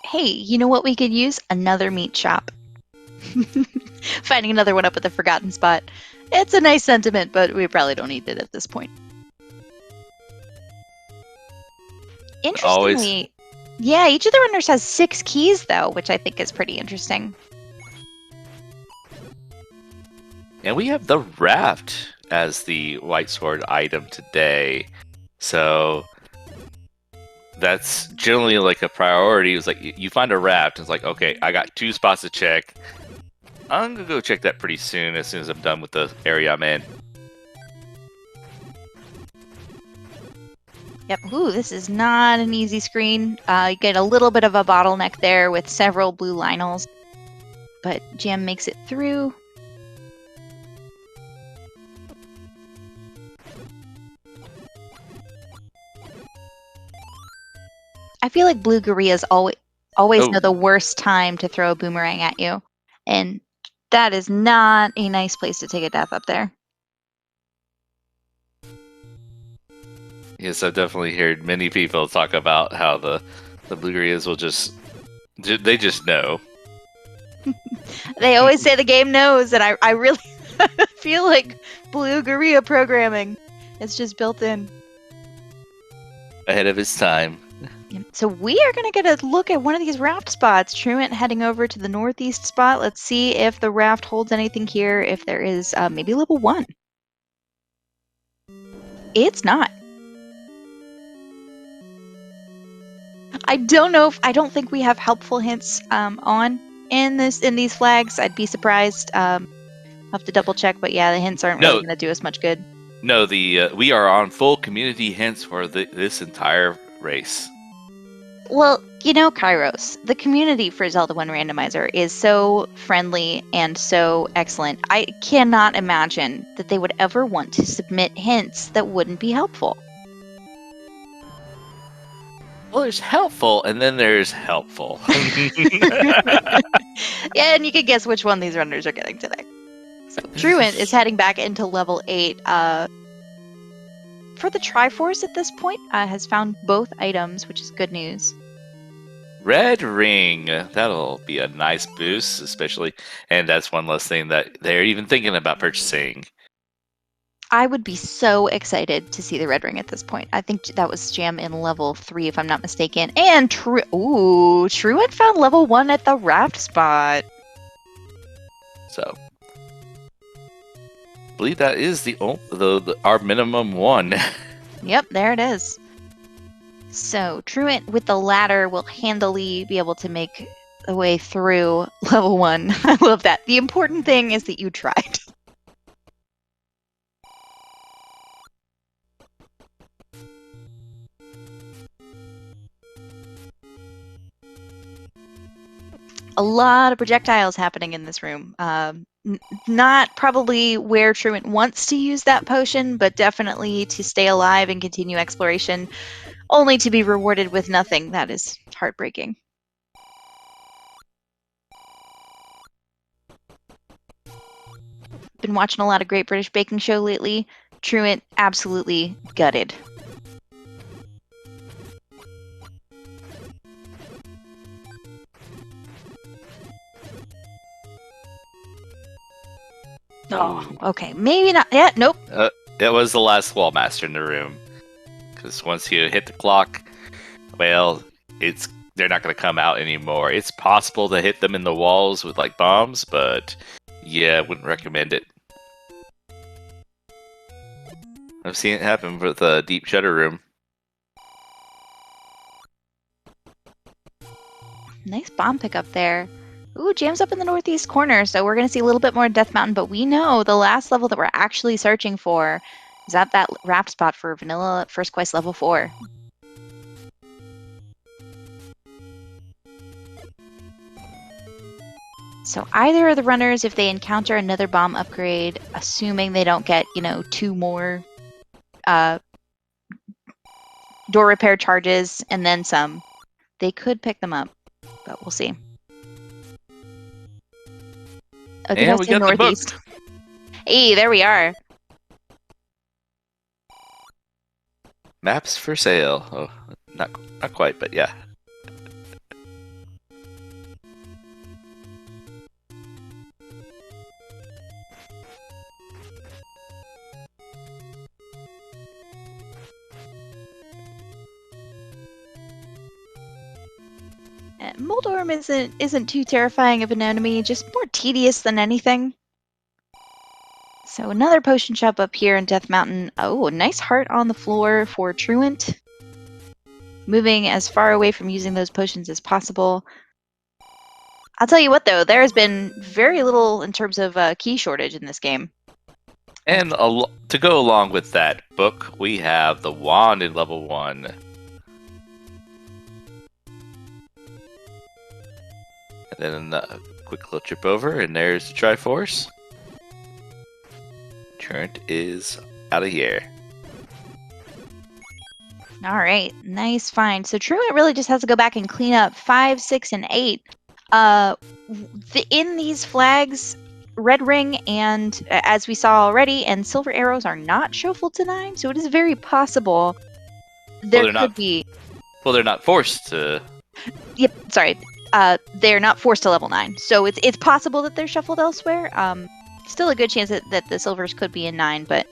Hey, you know what we could use? Another meat shop. Finding another one up at the forgotten spot. It's a nice sentiment, but we probably don't need it at this point. Always. Interestingly, yeah, each of the runners has 6 keys, though, which I think is pretty interesting. And we have the raft as the white sword item today. So that's generally like a priority. It's like you find a raft, it's like, okay, I got 2 spots to check. I'm gonna go check that pretty soon as I'm done with the area I'm in. Yep. Ooh, this is not an easy screen. You get a little bit of a bottleneck there with several blue Lionels, but Jam makes it through. I feel like blue gorillas always know the worst time to throw a boomerang at you, and that is not a nice place to take a death up there. Yes, I've definitely heard many people talk about how the blue gorillas will just know. They always say the game knows, and I really feel like blue gorilla programming. It's just built in. Ahead of its time. So we are going to get a look at one of these raft spots. Truant heading over to the northeast spot. Let's see if the raft holds anything here, if there is maybe level 1. It's not. I don't think we have helpful hints on in these flags. I'd be surprised. I'll have to double check, but yeah, the hints aren't really going to do us much good. No, we are on full community hints for this entire race. Well, you know, Kairos, the community for Zelda 1 Randomizer is so friendly and so excellent. I cannot imagine that they would ever want to submit hints that wouldn't be helpful. Well, there's helpful, and then there's helpful. Yeah, and you can guess which one these runners are getting today. So Truant is heading back into level 8. For the Triforce at this point, has found both items, which is good news. Red ring. That'll be a nice boost, especially, and that's one less thing that they're even thinking about purchasing. I would be so excited to see the red ring at this point. I think that was Jam in level 3, if I'm not mistaken. And Truant found level 1 at the raft spot. So, I believe that is our minimum 1. Yep, there it is. So Truant with the ladder will handily be able to make the way through level 1. I love that. The important thing is that you tried. A lot of projectiles happening in this room. Not probably where Truant wants to use that potion, but definitely to stay alive and continue exploration, only to be rewarded with nothing. That is heartbreaking. Been watching a lot of Great British Baking Show lately. Truant absolutely gutted. Oh, okay. Maybe not. Yeah, nope. It was the last wall master in the room. Because once you hit the clock, well, they're not going to come out anymore. It's possible to hit them in the walls with like bombs, but yeah, I wouldn't recommend it. I've seen it happen with the Deep Shutter room. Nice bomb pickup there. Ooh, Jam's up in the northeast corner, so we're going to see a little bit more Death Mountain, but we know the last level that we're actually searching for is at that raft spot for Vanilla First Quest level 4. So either of the runners, if they encounter another bomb upgrade, assuming they don't get, 2 more door repair charges and then some, they could pick them up, but we'll see. Oh, did I say northeast? Hey, there we are. Maps for sale. Oh, not quite, but yeah. Moldorm isn't too terrifying of an enemy, just more tedious than anything. So another potion shop up here in Death Mountain. Oh, a nice heart on the floor for Truant. Moving as far away from using those potions as possible. I'll tell you what, though, there has been very little in terms of key shortage in this game. And to go along with that book, we have the wand in level 1. And then a quick little trip over, and there's the Triforce. Truant is out of here. All right, nice find. So Truant really just has to go back and clean up 5, 6, and 8. In these flags, red ring and, as we saw already, and silver arrows are not shuffled to 9, so it is very possible there could be... Well, they're not forced to... Yep, sorry. They're not forced to level 9, so it's possible that they're shuffled elsewhere. Still a good chance that the silvers could be in 9, but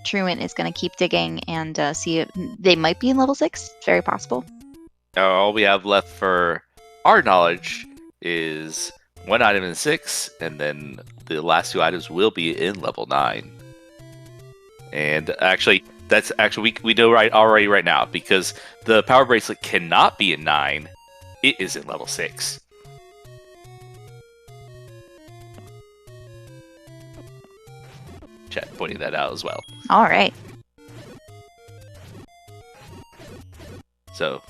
Truant is going to keep digging and see if they might be in level 6. It's very possible. All we have left for our knowledge is one item in 6, and then the last 2 items will be in level 9. And actually, we know already right now, because the power bracelet cannot be in 9. It is in level 6. Chat pointing that out as well. All right. So,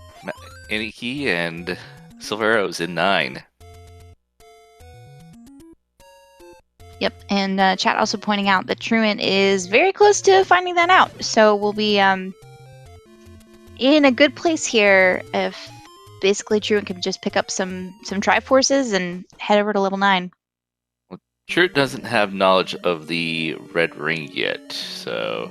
any key and silver arrows in 9. Yep, and chat also pointing out that Truant is very close to finding that out. So we'll be in a good place here if basically Truant can just pick up some Triforces and head over to level 9. Well, Truant doesn't have knowledge of the red ring yet, so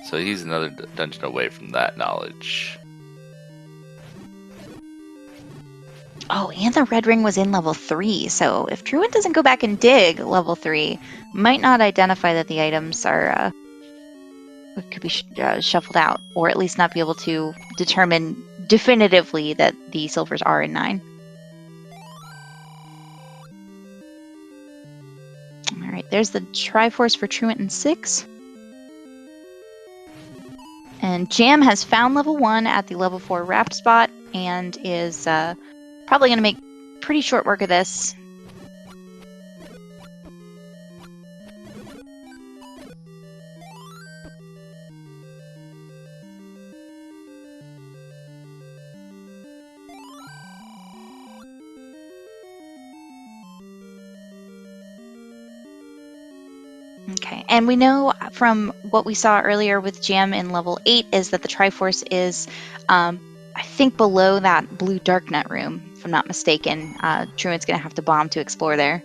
he's another dungeon away from that knowledge. Oh, and the red ring was in level 3, so if Truant doesn't go back and dig level 3, might not identify that the items are could be shuffled out, or at least not be able to determine definitively that the silvers are in 9. All right, there's the Triforce for Truant in 6. And Jam has found level 1 at the level 4 wrap spot and is probably going to make pretty short work of this. Okay, and we know from what we saw earlier with Jam in level 8 is that the Triforce is, I think, below that blue Darknet room, if I'm not mistaken. Truant's going to have to bomb to explore there.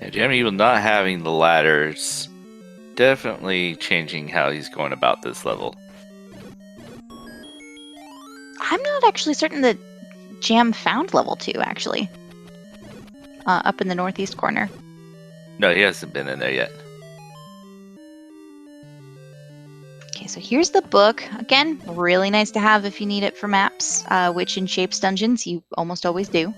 Yeah, JamEvil not having the ladders definitely changing how he's going about this level. I'm not actually certain that Jam found level 2, actually. Up in the northeast corner. No, he hasn't been in there yet. Okay, so here's the book. Again, really nice to have if you need it for maps, which in Shapes Dungeons you almost always do.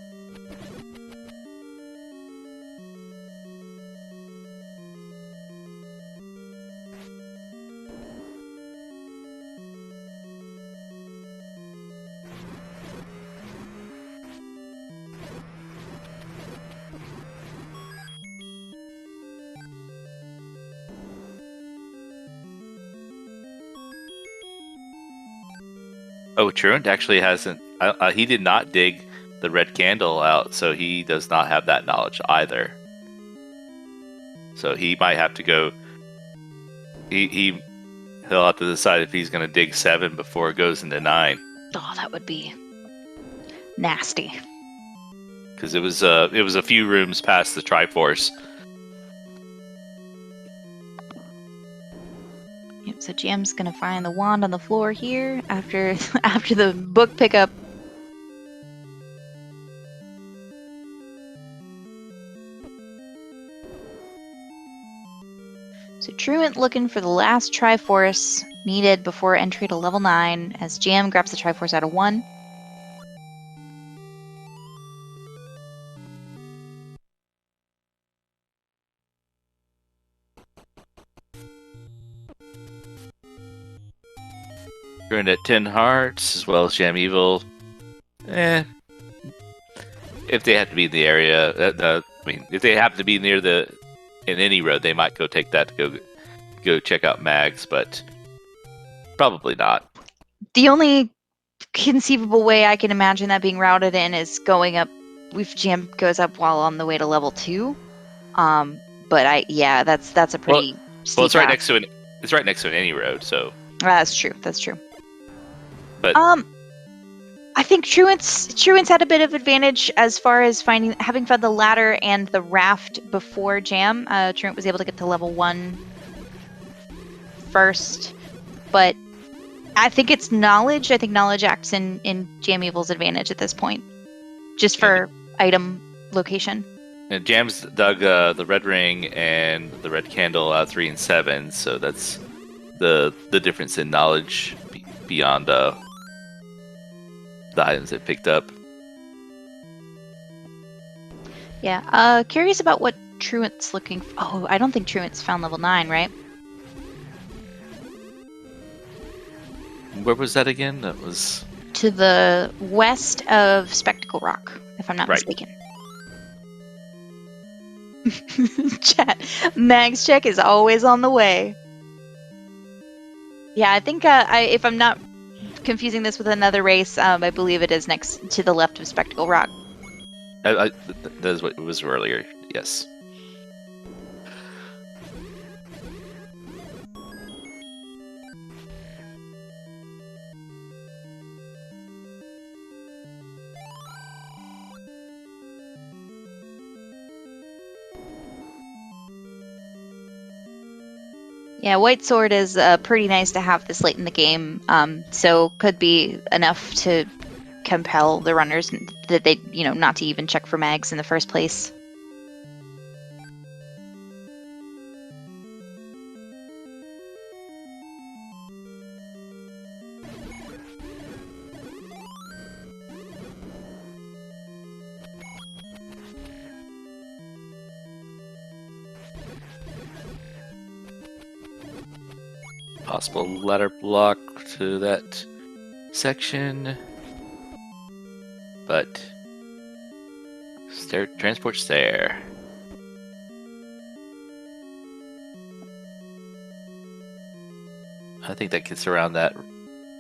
Oh, Truant actually hasn't... he did not dig the red candle out, so he does not have that knowledge either. So he might have to go... He'll have to decide if he's going to dig 7 before it goes into 9. Oh, that would be nasty. Because it was a few rooms past the Triforce. Yep, so Jam's gonna find the wand on the floor here after after the book pickup. So Truant looking for the last Triforce needed before entry to level 9 as Jam grabs the Triforce out of 1. Truant at 10 hearts, as well as JamEvil. If they have to be in the area, I mean, if they happen to be near in any road, they might go take that to go check out Mags, but probably not. The only conceivable way I can imagine that being routed in is going up. If Jam goes up while on the way to level 2. But that's a pretty steep well, it's right path. next to it's right next to any road, so That's true. That's true. But I think Truant's had a bit of advantage as far as having found the ladder and the raft before Jam. Truant was able to get to level 1 first, but I think it's knowledge. I think knowledge acts in JamEvil's advantage at this point, just for item location. And Jam's dug the red ring and the red candle out of 3 and 7, so that's the difference in knowledge beyond the items it picked up. Yeah. Curious about what Truant's looking for. Oh, I don't think Truant's found level 9, right? Where was that again? That was to the west of Spectacle Rock, if I'm not mistaken. Chat. Mag's check is always on the way. Yeah, I think if I'm not confusing this with another race, I believe it is next to the left of Spectacle Rock. That is what it was earlier. Yes. Yeah, White Sword is pretty nice to have this late in the game, so could be enough to compel the runners that they, not to even check for mags in the first place. Possible ladder block to that section, but transport's there. I think that gets around that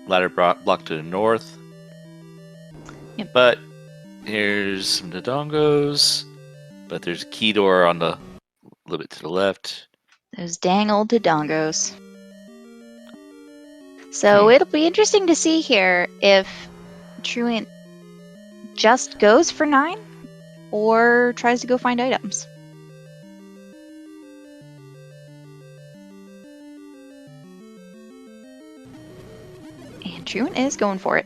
ladder block to the north. Yep. But here's some Dodongos, but there's a key door on a little bit to the left. Those dang old Dodongos. So it'll be interesting to see here if Truant just goes for 9 or tries to go find items. And Truant is going for it.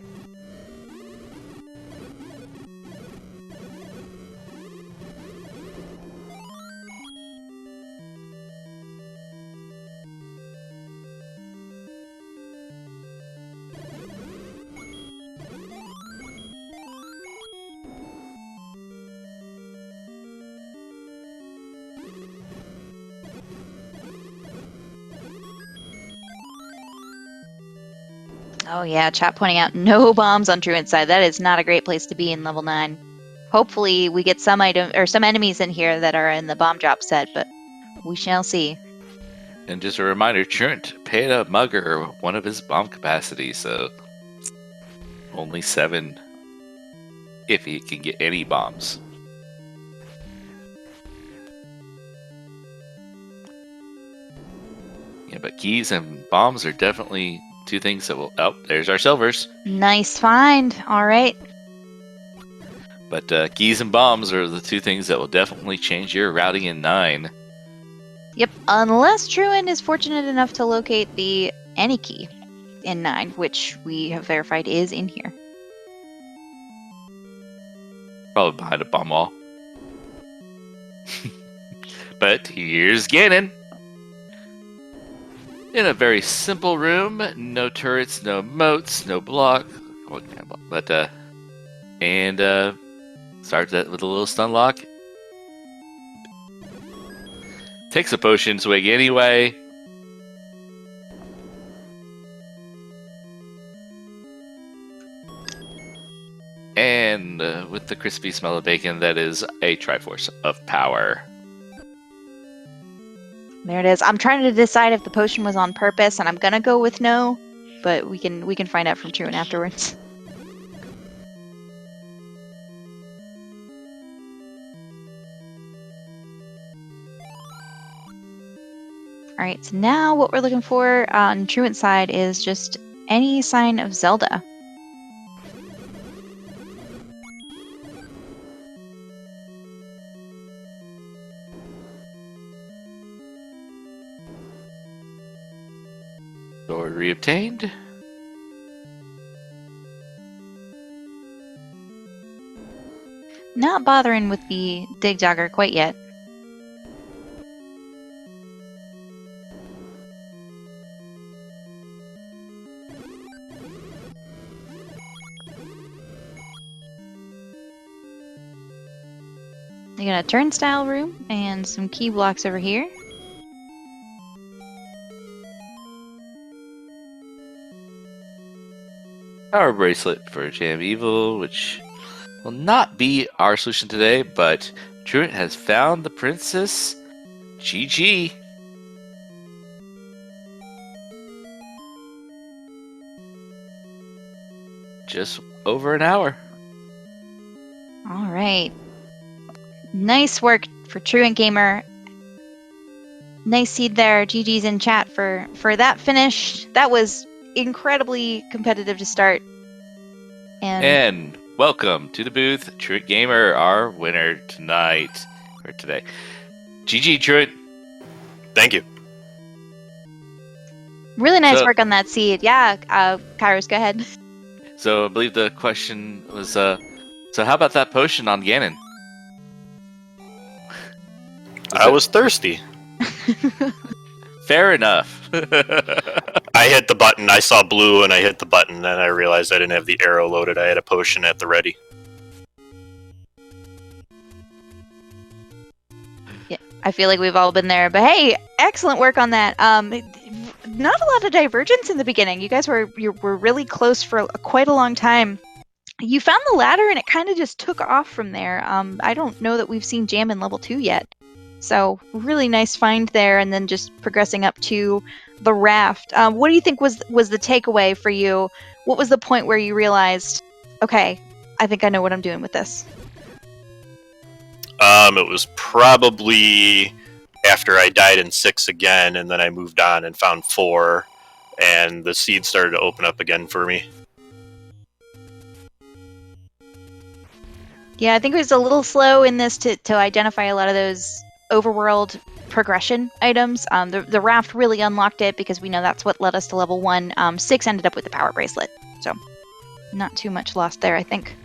Oh yeah, chat pointing out no bombs on Truant's side. That is not a great place to be in level 9. Hopefully we get some enemies in here that are in the bomb drop set, but we shall see. And just a reminder, Truant paid a mugger one of his bomb capacity, so only 7 if he can get any bombs. Yeah, but keys and bombs are definitely 2 things that will... Oh, there's our silvers. Nice find. All right. But keys and bombs are the 2 things that will definitely change your routing in 9. Yep, unless Truant is fortunate enough to locate the any key in 9, which we have verified is in here. Probably behind a bomb wall. But here's Ganon. In a very simple room, no turrets, no moats, no block. But starts that with a little stun lock. Takes a potion swig anyway. And with the crispy smell of bacon, that is a Triforce of Power. There it is. I'm trying to decide if the potion was on purpose, and I'm gonna go with no, but we can find out from Truant afterwards. All right, so now what we're looking for on Truant's side is just any sign of Zelda. Sword reobtained. Not bothering with the Dig Dagger quite yet. You got a turnstile room and some key blocks over here. Power bracelet for JamEvil, which will not be our solution today, but Truant has found the princess. GG. Just over an hour. All right. Nice work for TruantGamer. Nice seed there. GG's in chat for that finish. That was incredibly competitive to start. And welcome to the booth, TruantGamer, our winner tonight, or today. GG, Truant. Thank you. Really nice work on that seed. Yeah, Kairos, go ahead. So I believe the question was, so how about that potion on Ganon? I was thirsty. Fair enough. I hit the button, I saw blue, and I hit the button, and I realized I didn't have the arrow loaded. I had a potion at the ready. Yeah, I feel like we've all been there. But hey, excellent work on that. Not a lot of divergence in the beginning. You guys were really close for quite a long time. You found the ladder, and it kind of just took off from there. I don't know that we've seen Jam in level 2 yet. So really nice find there, and then just progressing up to the raft. What do you think was the takeaway for you? What was the point where you realized, okay, I think I know what I'm doing with this? It was probably after I died in 6 again, and then I moved on and found 4, and the seed started to open up again for me. Yeah, I think it was a little slow in this to identify a lot of those overworld progression items. The raft really unlocked it because we know that's what led us to level 1. 6 ended up with the power bracelet, so not too much lost there, I think.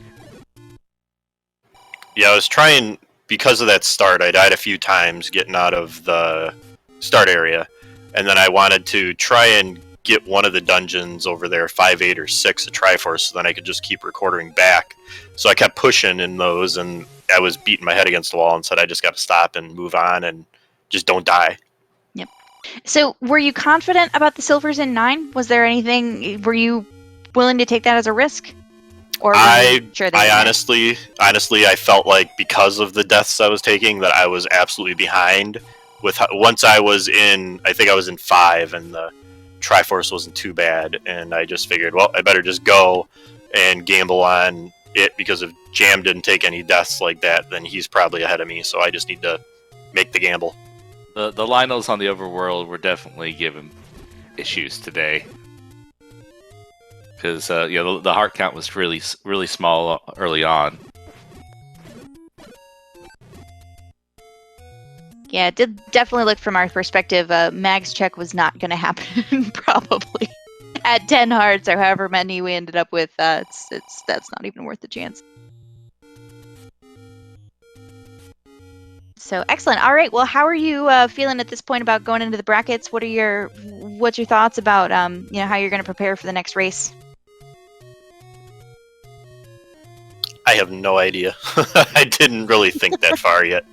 Yeah, I was trying, because of that start, I died a few times getting out of the start area, and then I wanted to try and get one of the dungeons over there, 5, 8, or 6, a Triforce, so then I could just keep recording back. So I kept pushing in those, and I was beating my head against the wall and said I just got to stop and move on and just don't die. Yep. So were you confident about the silvers in 9? Was there anything, were you willing to take that as a risk? Or I honestly, I felt like because of the deaths I was taking that I was absolutely behind. Once I was in, I think I was in 5, and the Triforce wasn't too bad, and I just figured, well, I better just go and gamble on it, because if Jam didn't take any deaths like that, then he's probably ahead of me, so I just need to make the gamble. The Lionels on the Overworld were definitely given issues today. Because the heart count was really small early on. Yeah, it did definitely look from our perspective. Mag's check was not going to happen, probably. At 10 hearts or however many we ended up with, that's not even worth the chance. So excellent. All right. Well, how are you feeling at this point about going into the brackets? What's your thoughts about how you're going to prepare for the next race? I have no idea. I didn't really think that far yet.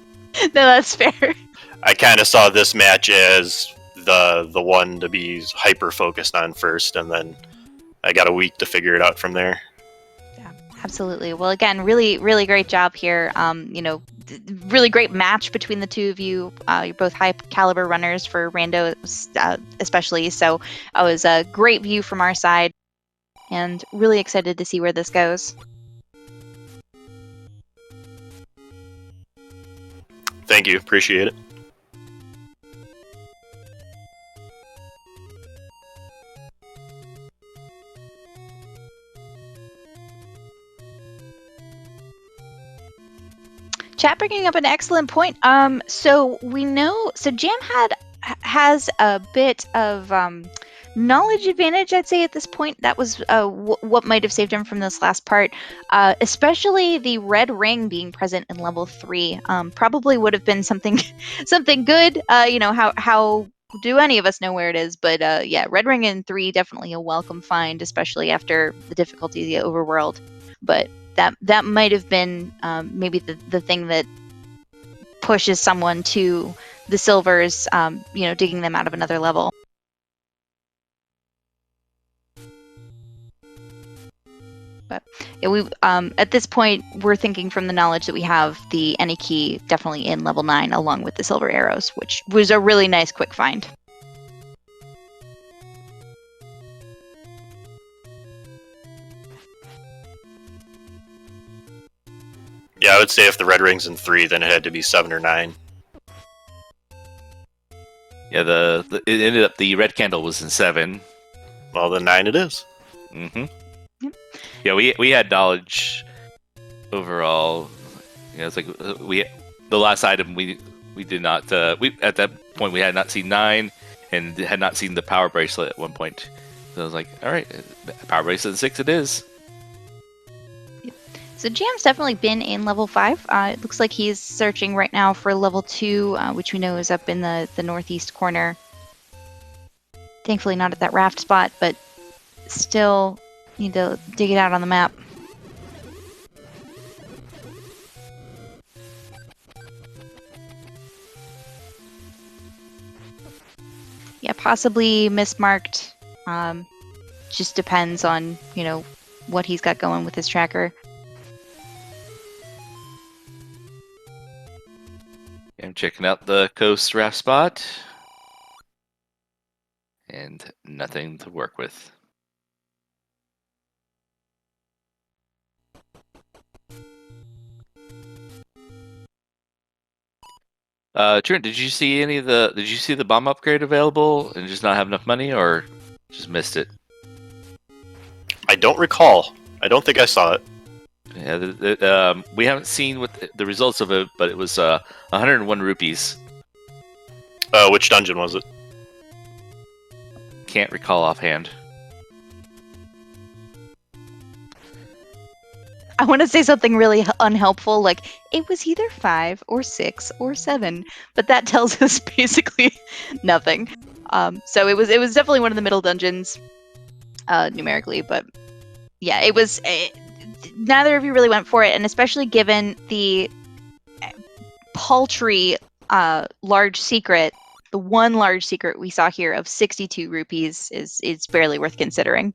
No, that's fair. I kind of saw this match as the one to be hyper focused on first, and then I got a week to figure it out from there. Yeah, absolutely. Well, again, really, really great job here. Really great match between the two of you. You're both high caliber runners for Rando, especially. So it was a great view from our side, and really excited to see where this goes. Thank you. Appreciate it. Chat bringing up an excellent point. So we know, Jam has a bit of knowledge advantage, I'd say, at this point. That was what might have saved him from this last part. Especially the red ring being present in level 3 probably would have been something good. How do any of us know where it is? But yeah, red ring in 3 definitely a welcome find, especially after the difficulty of the overworld. But that might have been maybe the thing that pushes someone to the silvers, digging them out of another level. But yeah, we at this point we're thinking from the knowledge that we have, the any key definitely in level 9 along with the silver arrows, which was a really nice quick find. Yeah, I would say if the red ring's in 3, then it had to be 7 or 9. Yeah, it ended up the red candle was in 7. Well, then 9 it is. Mm-hmm. Yep. Yeah, we had knowledge overall. Yeah, it's like the last item we did not at that point we had not seen 9 and had not seen the power bracelet at one point. So I was like, all right, power bracelet 6 it is. So Jam's definitely been in level 5. It looks like he's searching right now for level 2, which we know is up in the northeast corner. Thankfully not at that raft spot, but still need to dig it out on the map. Yeah, possibly mismarked. Just depends on, what he's got going with his tracker. I'm checking out the coast raft spot. And nothing to work with. Trent, did you see the bomb upgrade available and just not have enough money, or just missed it? I don't recall. I don't think I saw it. Yeah, we haven't seen what the results of it, but it was 101 rupees. Which dungeon was it? Can't recall offhand. I want to say something really unhelpful, like it was either 5 or 6 or 7, but that tells us basically nothing. So it was definitely one of the middle dungeons, numerically, but yeah, it was. Neither of you really went for it, and especially given the paltry large secret, the one large secret we saw here of 62 rupees is barely worth considering.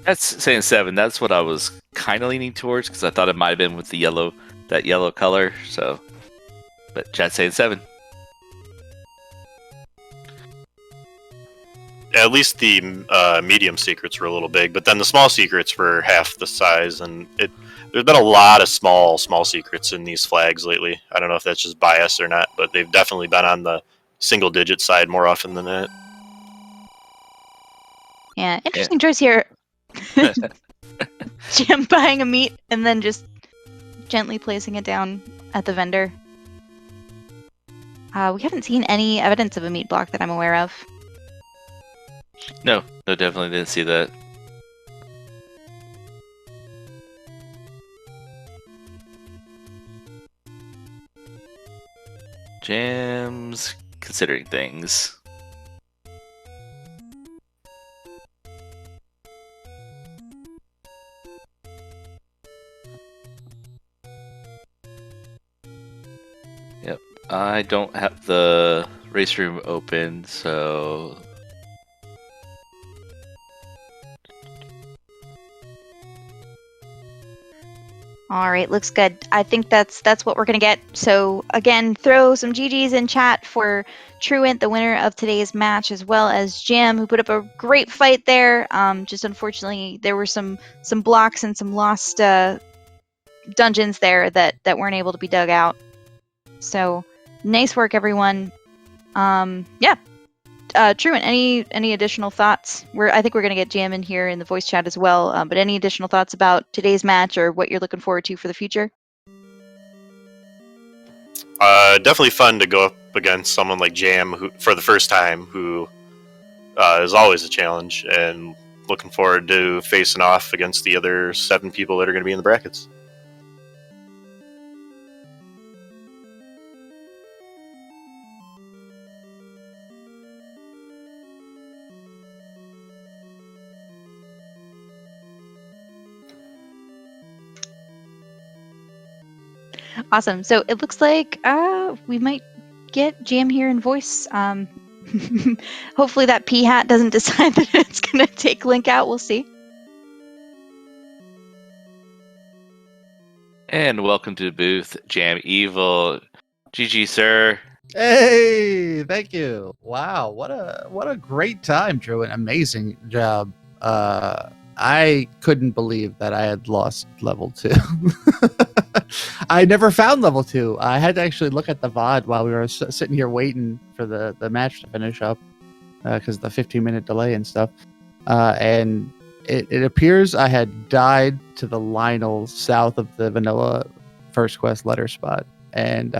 That's saying 7. That's what I was kind of leaning towards because I thought it might have been with the that yellow color. So, but chat's saying 7. At least the medium secrets were a little big, but then the small secrets were half the size, and there's been a lot of small secrets in these flags lately. I don't know if that's just bias or not, but they've definitely been on the single-digit side more often than that. Yeah, interesting choice here. Jim buying a meat and then just gently placing it down at the vendor. We haven't seen any evidence of a meat block that I'm aware of. No, definitely didn't see that. Jam's considering things. Yep, I don't have the race room open, so All right, looks good. I think that's what we're gonna get. So again, throw some GGs in chat for Truant, the winner of today's match, as well as Jam, who put up a great fight there. Just unfortunately, there were some blocks and some lost dungeons there that weren't able to be dug out. So nice work, everyone. Yeah. Truant, any additional thoughts? I think we're gonna get Jam in here in the voice chat as well. But any additional thoughts about today's match or what you're looking forward to for the future? Definitely fun to go up against someone like Jam who, for the first time, who is always a challenge, and looking forward to facing off against the other 7 people that are going to be in the brackets. Awesome. So it looks like we might get Jam here in voice. Hopefully that P hat doesn't decide that it's gonna take Link out. We'll see. and welcome to the booth, JamEvil. GG, sir. Hey, thank you. Wow, what a great time, Drew. An amazing job. I couldn't believe that I had lost level 2. I never found level 2. I had to actually look at the VOD while we were sitting here waiting for the match to finish up because of the 15-minute delay and stuff. And it appears I had died to the Lionel south of the vanilla first quest letter spot, and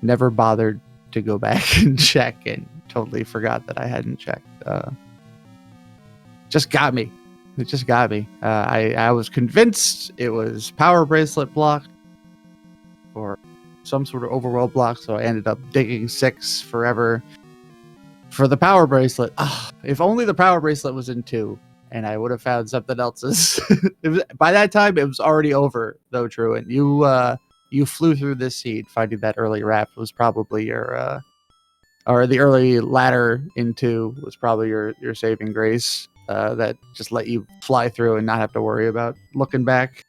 never bothered to go back and check, and totally forgot that I hadn't checked. Just got me. It just got me. I was convinced it was power bracelet block or some sort of overworld block, so I ended up digging 6 forever for the power bracelet. If only the power bracelet was in 2, and I would have found something else's. By that time, it was already over, though, Truant. You flew through this seed. Finding that early raft was probably your, or the early ladder into was probably your saving grace. That just let you fly through and not have to worry about looking back.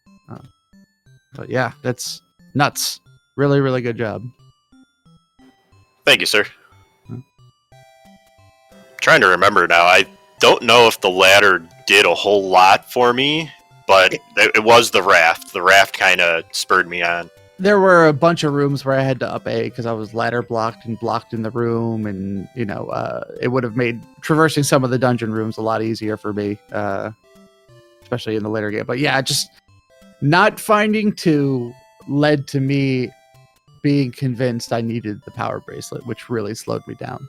But yeah, that's nuts. Really, really good job. Thank you, sir. Trying to remember now. I don't know if the ladder did a whole lot for me, but it was the raft. The raft kind of spurred me on. There were a bunch of rooms where I had to up A because I was ladder blocked and blocked in the room, and it would have made traversing some of the dungeon rooms a lot easier for me, especially in the later game. But yeah, just not finding 2 led to me being convinced I needed the power bracelet, which really slowed me down.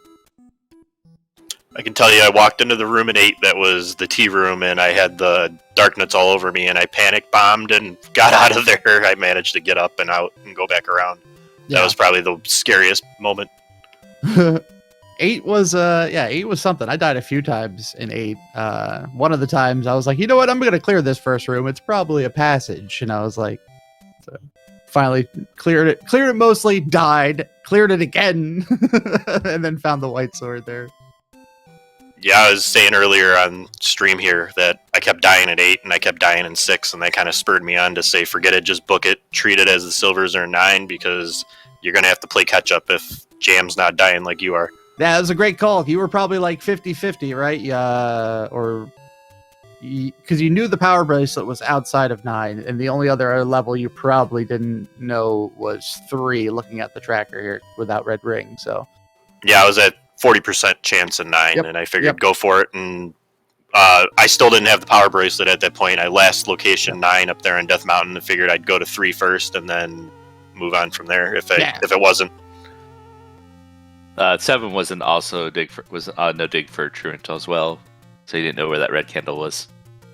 I can tell you, I walked into the room in 8 that was the tea room, and I had the darkness all over me, and I panic bombed and got out of there. I managed to get up and out and go back around. Yeah. That was probably the scariest moment. 8 was 8 was something. I died a few times in 8. One of the times I was like, you know what, I'm gonna clear this first room. It's probably a passage, and I was like, so finally cleared it mostly, died, cleared it again, and then found the white sword there. Yeah, I was saying earlier on stream here that I kept dying at 8 and I kept dying in 6, and that kind of spurred me on to say, forget it, just book it, treat it as the silvers are 9, because you're going to have to play catch up if Jam's not dying like you are. Yeah, it was a great call. You were probably like 50-50, right? Because you knew the power bracelet was outside of 9, and the only other level you probably didn't know was 3, looking at the tracker here without red ring. So yeah, I was at 40% chance in 9, yep. And I figured go for it. And I still didn't have the power bracelet at that point. I last location 9 up there in Death Mountain and figured I'd go to 3 first and then move on from there if it wasn't. 7 wasn't also no dig for Truant as well, so you didn't know where that red candle was.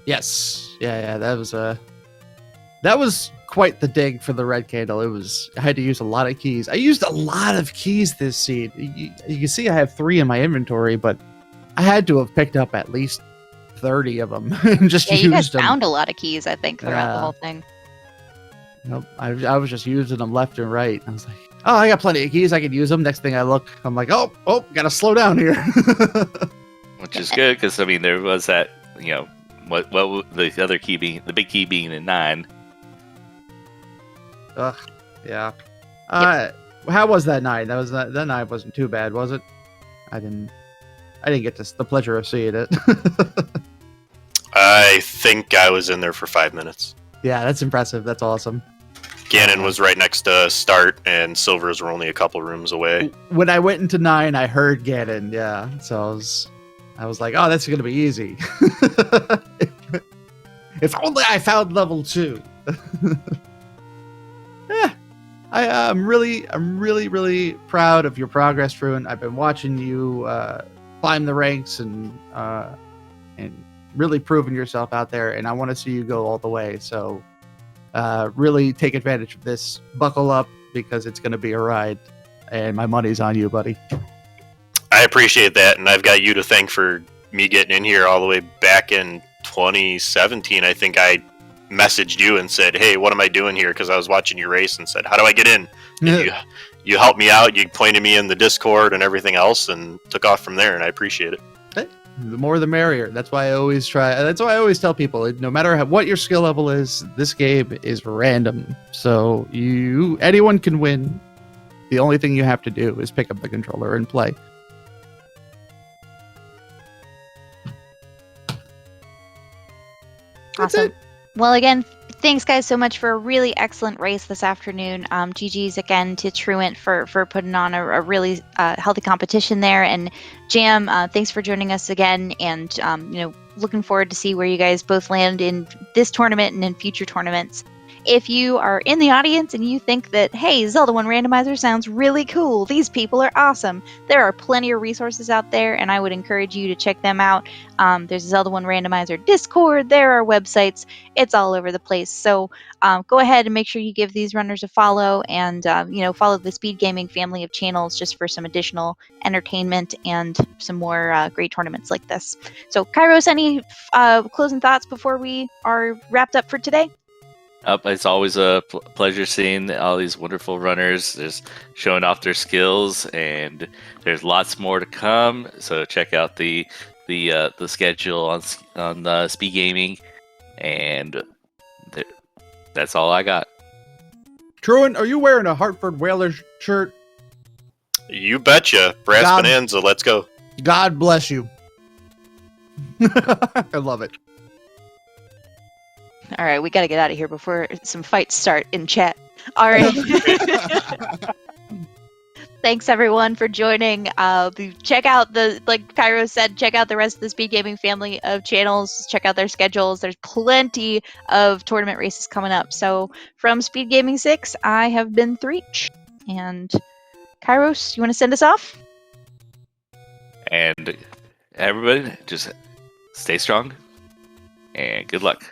Yes. Yeah. That was quite the dig for the red candle. I had to use a lot of keys. I used a lot of keys this seed. You can see I have 3 in my inventory, but I had to have picked up at least 30 of them and just Yeah, you guys used them. found a lot of keys, I think, throughout the Yeah. whole thing. Nope. I was just using them left and right. I was like, oh, I got plenty of keys. I could use them. Next thing I look, I'm like, oh, gotta slow down here. Which is good, because, I mean, there was that, what the other key being, the big key being in 9. Ugh. Yeah. How was that 9? That 9 wasn't too bad, was it? I didn't get the pleasure of seeing it. I think I was in there for 5 minutes. Yeah, that's impressive. That's awesome. Ganon was right next to Start, and Silvers were only a couple rooms away. When I went into 9, I heard Ganon. Yeah, so I was like, oh, that's gonna be easy. If only I found level 2. Yeah, I'm really proud of your progress, Truant. I've been watching you climb the ranks and really proving yourself out there, and I want to see you go all the way. So really take advantage of this. Buckle up, because it's going to be a ride, and my money's on you, buddy. I appreciate that, and I've got you to thank for me getting in here all the way back in 2017. I think I messaged you and said, hey, what am I doing here? Because I was watching your race and said, how do I get in? And you helped me out. You pointed me in the Discord and everything else, and took off from there, and I appreciate it. The more the merrier. That's why I always tell people, no matter what your skill level is, this game is random. So anyone can win. The only thing you have to do is pick up the controller and play. That's Awesome. it. Well, again, thanks guys so much for a really excellent race this afternoon. GG's again to Truant for putting on a really healthy competition there. And Jam, thanks for joining us again. And looking forward to see where you guys both land in this tournament and in future tournaments. If you are in the audience and you think that, hey, Zelda 1 Randomizer sounds really cool, these people are awesome, there are plenty of resources out there, and I would encourage you to check them out. There's a Zelda 1 Randomizer Discord, there are websites, it's all over the place. So go ahead and make sure you give these runners a follow, and follow the SpeedGaming family of channels just for some additional entertainment and some more great tournaments like this. So Kairos, any closing thoughts before we are wrapped up for today? It's always a pleasure seeing all these wonderful runners just showing off their skills, and there's lots more to come. So check out the schedule on SpeedGaming, and that's all I got. Truant, are you wearing a Hartford Whalers shirt? You betcha. Brass Bonanza, let's go. God bless you. I love it. All right, we got to get out of here before some fights start in chat. All right. Thanks everyone for joining. Check out like Cairo said, check out the rest of the SpeedGaming family of channels. Check out their schedules. There's plenty of tournament races coming up. So from SpeedGaming 6, I have been Threech. And Kairos, you want to send us off? And everybody, just stay strong and good luck.